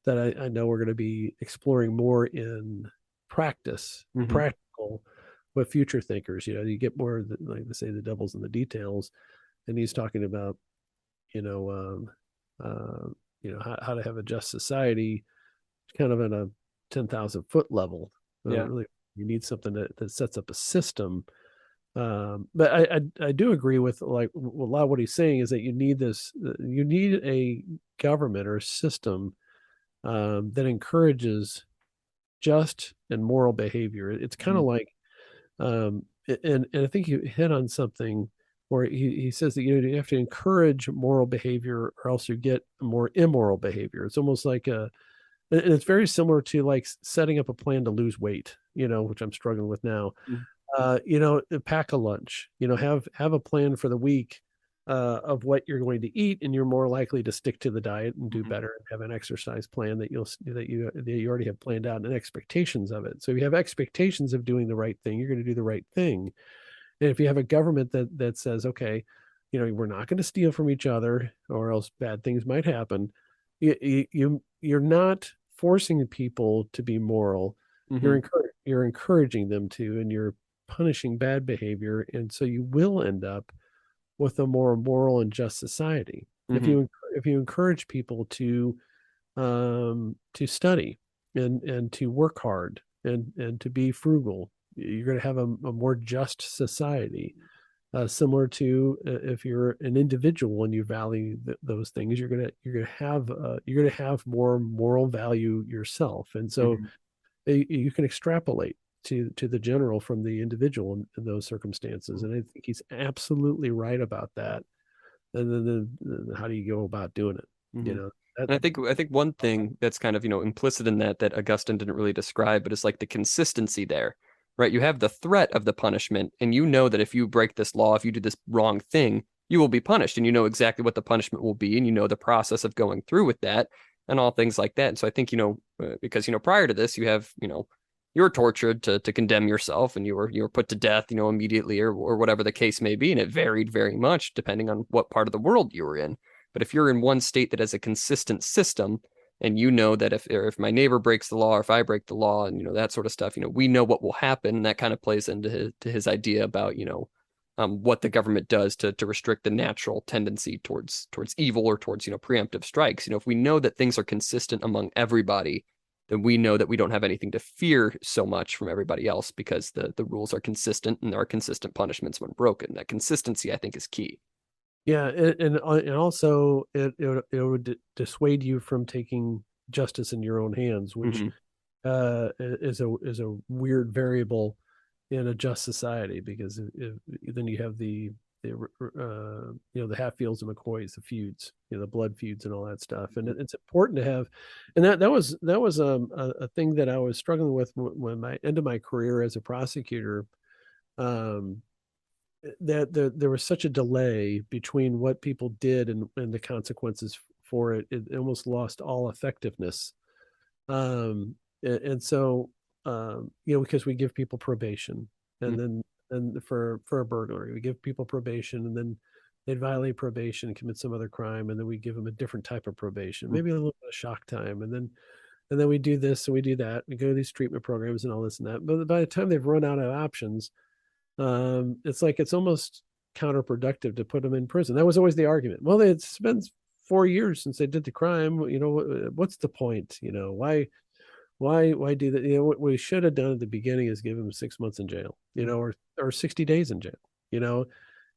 that I know we're going to be exploring more in practice, practical, with future thinkers. You get more, like they say, the devil's in the details, and he's talking about, how to have a just society, kind of in a 10,000-foot level. Yeah. Really, you need something that sets up a system. But I do agree with, like, a lot of what he's saying is that you need a government or a system that encourages just and moral behavior. It's kind of like, and I think you hit on something where he says that you have to encourage moral behavior, or else you get more immoral behavior. It's almost like and it's very similar to like setting up a plan to lose weight, which I'm struggling with now. Pack a lunch, have a plan for the week of what you're going to eat, and you're more likely to stick to the diet and do better, and have an exercise plan that you already have planned out, and expectations of it. So if you have expectations of doing the right thing, you're going to do the right thing. And if you have a government that says, okay, we're not going to steal from each other, or else bad things might happen, you're not forcing people to be moral. You're encouraging them to, and you're punishing bad behavior, and so you will end up with a more moral and just society. If you encourage people to study and to work hard and to be frugal, you're going to have a more just society. Similar to if you're an individual and you value those things, you're gonna have more moral value yourself, and so you can extrapolate to the general from the individual in those circumstances. And I think he's absolutely right about that. And then how do you go about doing it? And I think one thing that's kind of, implicit in that Augustine didn't really describe, but it's like the consistency there, right? You have the threat of the punishment, and you know that if you break this law, if you do this wrong thing, you will be punished, and you know exactly what the punishment will be, and you know the process of going through with that, and all things like that. And so I think, because, prior to this, you have, you were tortured to condemn yourself, and you were put to death, immediately, or whatever the case may be. And it varied very much depending on what part of the world you were in. But if you're in one state that has a consistent system, And you know that if my neighbor breaks the law, or if I break the law, and that sort of stuff, we know what will happen. And that kind of plays into his idea about what the government does to restrict the natural tendency towards evil, or towards preemptive strikes. If we know that things are consistent among everybody, then we know that we don't have anything to fear so much from everybody else, because the rules are consistent and there are consistent punishments when broken. That consistency, I think, is key. Yeah, and also it would dissuade you from taking justice in your own hands, which Mm-hmm. is a weird variable in a just society, because then you have the Hatfields and McCoys, the feuds, the blood feuds and all that stuff, and it's important to have, and that was a thing that I was struggling with when my end of my career as a prosecutor. Um, that there was such a delay between what people did and the consequences for it. It almost lost all effectiveness. And so, because we give people probation, and then and for a burglary, we give people probation, and then they'd violate probation and commit some other crime, and then we give them a different type of probation, maybe a little bit of shock time, and then we do this and we do that. We go to these treatment programs and all this and that. But by the time they've run out of options, it's like it's almost counterproductive to put them in prison. That was always the argument. Well, it's been 4 years since they did the crime. What's the point? Why do that? What we should have done at the beginning is give them 6 months in jail, or 60 days in jail, you know,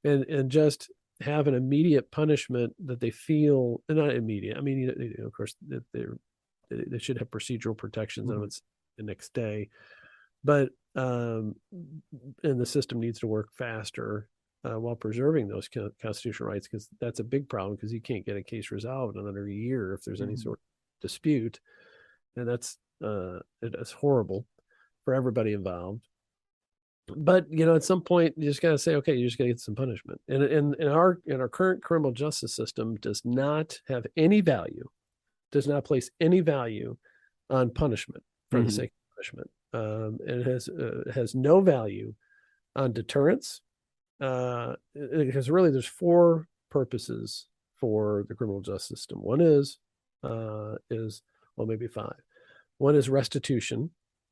and just have an immediate punishment that they feel, and not immediate. I mean, of course, they should have procedural protections on it's the next day, but and the system needs to work faster while preserving those constitutional rights, because that's a big problem, because you can't get a case resolved in under a year if there's any sort of dispute, and it's horrible for everybody involved. But at some point you just got to say, okay, you just got to get some punishment, and in our current criminal justice system does not have any value, does not place any value on punishment for the Mm-hmm. sake of punishment. And it has no value on deterrence, because really there's four purposes for the criminal justice system. One is well, maybe five. One is restitution,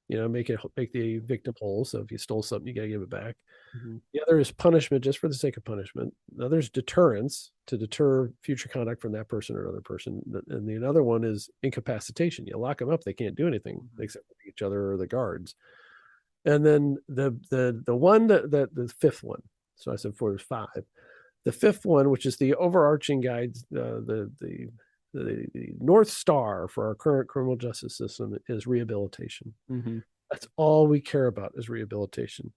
make the victim whole. So if you stole something, you got to give it back. Mm-hmm. The other is punishment, just for the sake of punishment. The other is deterrence, to deter future conduct from that person or another person. And the other one is incapacitation. You lock them up; they can't do anything except for each other or the guards. And then the one that the fifth one. So I said four, there's five. The fifth one, which is the overarching guide, the North Star for our current criminal justice system, is rehabilitation. Mm-hmm. That's all we care about, is rehabilitation.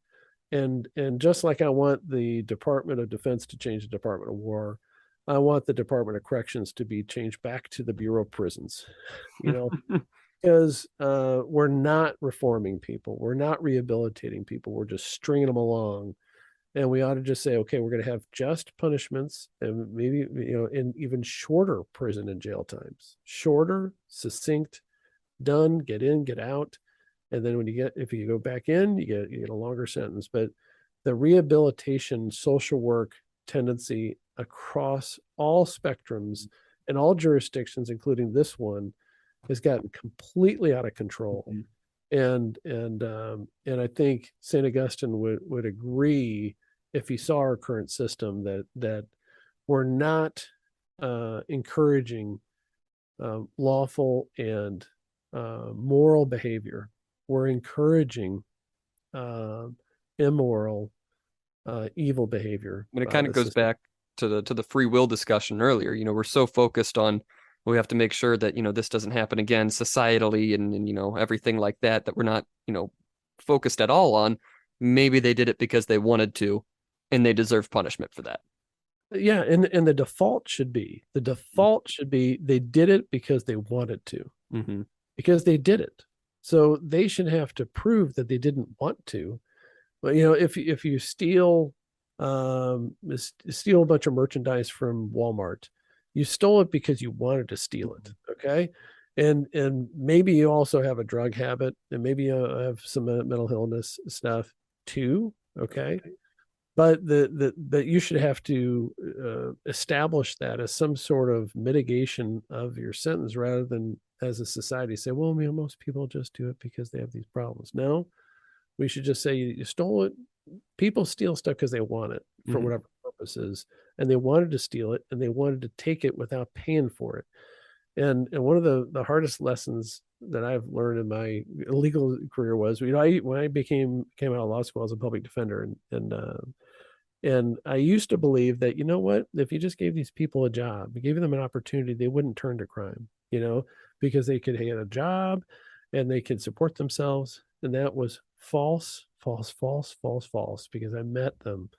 And just like I want the Department of Defense to change the Department of War, I want the Department of Corrections to be changed back to the Bureau of Prisons. Because we're not reforming people, we're not rehabilitating people, we're just stringing them along. And we ought to just say, okay, we're going to have just punishments, and maybe in even shorter prison and jail times, shorter, succinct, done, get in, get out. And then if you go back in, you get a longer sentence. But the rehabilitation social work tendency across all spectrums and all jurisdictions, including this one, has gotten completely out of control. And I think St. Augustine would agree, if he saw our current system, that we're not encouraging lawful and moral behavior. We're encouraging uh, immoral, evil behavior And it by kind of the goes system. back to the free will discussion earlier. We're so focused on, we have to make sure that this doesn't happen again societally, and everything like that we're not focused at all on. Maybe they did it because they wanted to, and they deserve punishment for that. Yeah, and the default should be they did it because they wanted to, Mm-hmm. because they did it. So they should have to prove that they didn't want to. But if you steal a bunch of merchandise from Walmart, you stole it because you wanted to steal it. Okay. And maybe you also have a drug habit, and maybe you have some mental illness stuff too. Okay. but that you should have to establish that as some sort of mitigation of your sentence rather than as a society say, well, most people just do it because they have these problems. No, we should just say you stole it. People steal stuff because they want it for Hmm. whatever purposes, and they wanted to steal it and they wanted to take it without paying for it. And one of the hardest lessons that I've learned in my legal career was, when I came out of law school as a public defender, and I used to believe that, what, if you just gave these people a job, you gave them an opportunity, they wouldn't turn to crime, because they could get a job and they could support themselves. And that was false, false, false, false, false, because I met them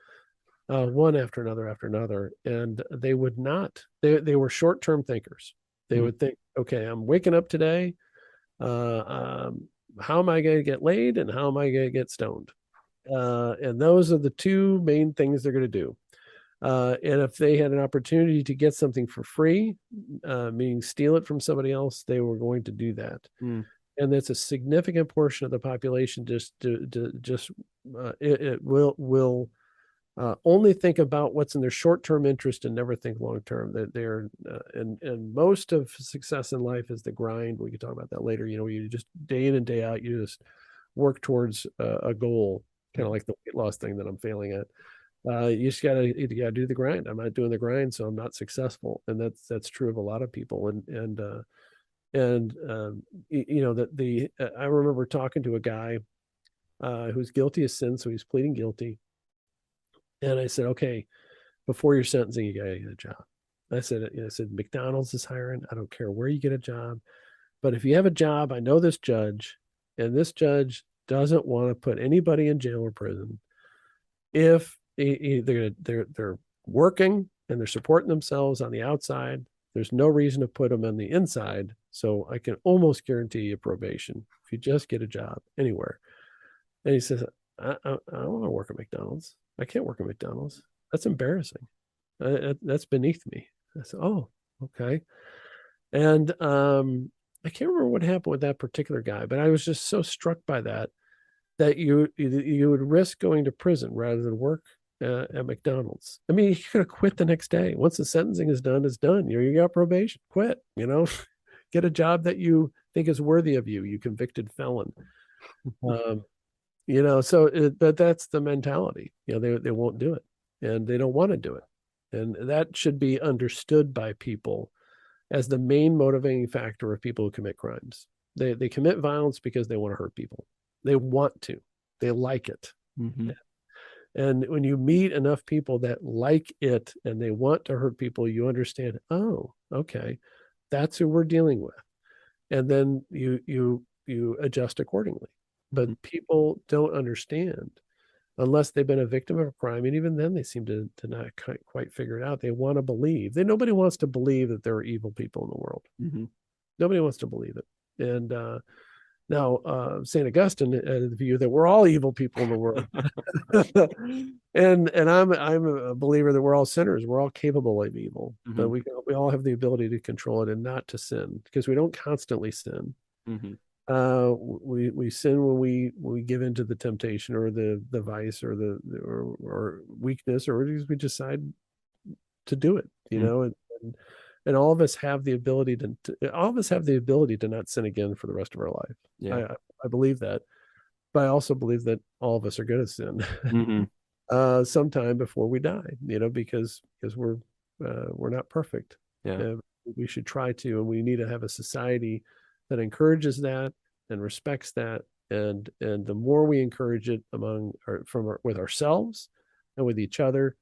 one after another, and they would not, they were short-term thinkers. They would think, okay, I'm waking up today. Uh, um, how am I going to get laid and how am I going to get stoned? And those are the two main things they're going to do. And if they had an opportunity to get something for free, meaning steal it from somebody else, they were going to do that. Mm. And that's a significant portion of the population. It will only think about what's in their short-term interest and never think long-term. That they're and most of success in life is the grind. We can talk about that later. You just day in and day out, you just work towards a goal, kind of like the weight loss thing that I'm failing at. You just gotta do the grind. I'm not doing the grind, so I'm not successful, and that's true of a lot of people. That I remember talking to a guy who's guilty of sin, so he's pleading guilty, and I said, okay, before your sentencing, you gotta get a job. I said McDonald's is hiring. I don't care where you get a job, but if you have a job, I know this judge, and this judge doesn't want to put anybody in jail or prison if they're working and they're supporting themselves on the outside. There's no reason to put them on the inside. So I can almost guarantee you probation if you just get a job anywhere. And he says, I don't want to work at McDonald's. I can't work at McDonald's. That's embarrassing. That's beneath me. I said, oh, okay. And I can't remember what happened with that particular guy, but I was just so struck by that you would risk going to prison rather than work at McDonald's. I mean, you could have quit the next day. Once the sentencing is done, it's done. You got probation. Quit. Get a job that you think is worthy of you. You convicted felon. Um, but that's the mentality. They won't do it, and they don't want to do it, and that should be understood by people as the main motivating factor of people who commit crimes. They commit violence because they want to hurt people. They want to. They like it. Mm-hmm. And when you meet enough people that like it and they want to hurt people, you understand, oh, okay, that's who we're dealing with. And then you adjust accordingly. Mm-hmm. But people don't understand unless they've been a victim of a crime. And even then they seem to not quite figure it out. They want to believe. Nobody wants to believe that there are evil people in the world. Mm-hmm. Nobody wants to believe it. And now, St. Augustine had the view that we're all evil people in the world, and I'm a believer that we're all sinners. We're all capable of evil, Mm-hmm. but we all have the ability to control it and not to sin because we don't constantly sin. Mm-hmm. We sin when we give into the temptation or the vice or or weakness, or we decide to do it. And all of us have the ability to not sin again for the rest of our life. Yeah. I believe that, but I also believe that all of us are going to sin Mm-hmm. sometime before we die. Because we're not perfect. Yeah. We should try to, and we need to have a society that encourages that and respects that. And the more we encourage it with ourselves and with each other,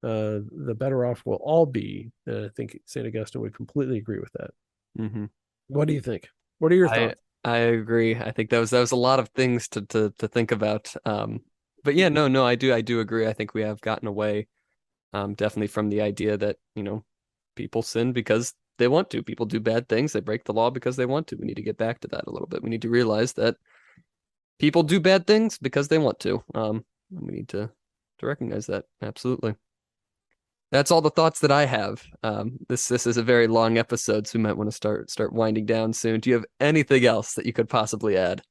the better off we'll all be. And I think St. Augustine would completely agree with that. Mm-hmm. What do you think? What are your thoughts? I agree. I think that was a lot of things to think about. But yeah, no, I do agree. I think we have gotten away, definitely from the idea that, people sin because they want to. People do bad things. They break the law because they want to. We need to get back to that a little bit. We need to realize that people do bad things because they want to. We need to recognize that. Absolutely. That's all the thoughts that I have. This is a very long episode, so we might want to start winding down soon. Do you have anything else that you could possibly add?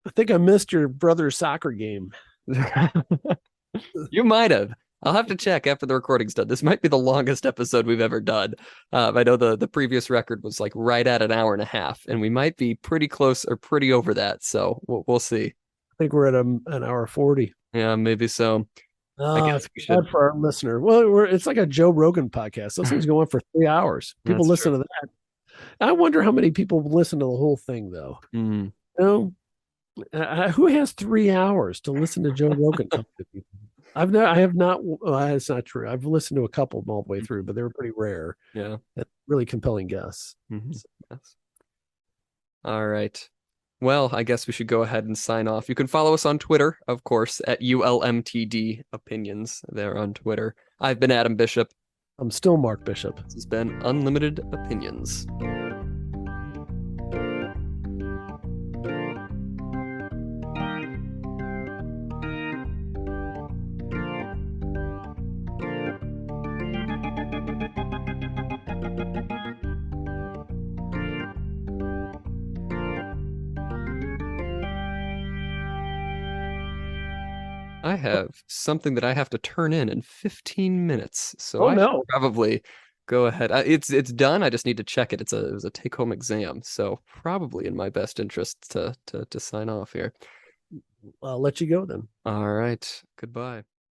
I think I missed your brother's soccer game. You might have. I'll have to check after the recording's done. This might be the longest episode we've ever done. I know the previous record was like right at an hour and a half, and we might be pretty close or pretty over that. So we'll see. I think we're at an hour 40. Yeah, maybe so. I I guess feel we should. bad for our listener. Well, it's like a Joe Rogan podcast. Those things go on for 3 hours. People That's true. listen to that. I wonder how many people listen to the whole thing, though. Mm. You know, who has 3 hours to listen to Joe Rogan? I have not. Well, that's not true. I've listened to a couple of them all the way through, but they were pretty rare. Yeah. And really compelling guests. Mhm. So, Yes. All right. Well, I guess we should go ahead and sign off. You can follow us on Twitter, of course, at ULMTD Opinions there on Twitter. I've been Adam Bishop. I'm still Mark Bishop. This has been Unlimited Opinions. I have something that I have to turn in 15 minutes, so Oh I should no. probably go ahead. It's done. I just need to check it. It was a take-home exam, so probably in my best interest to sign off here. I'll let you go then. All right. Goodbye.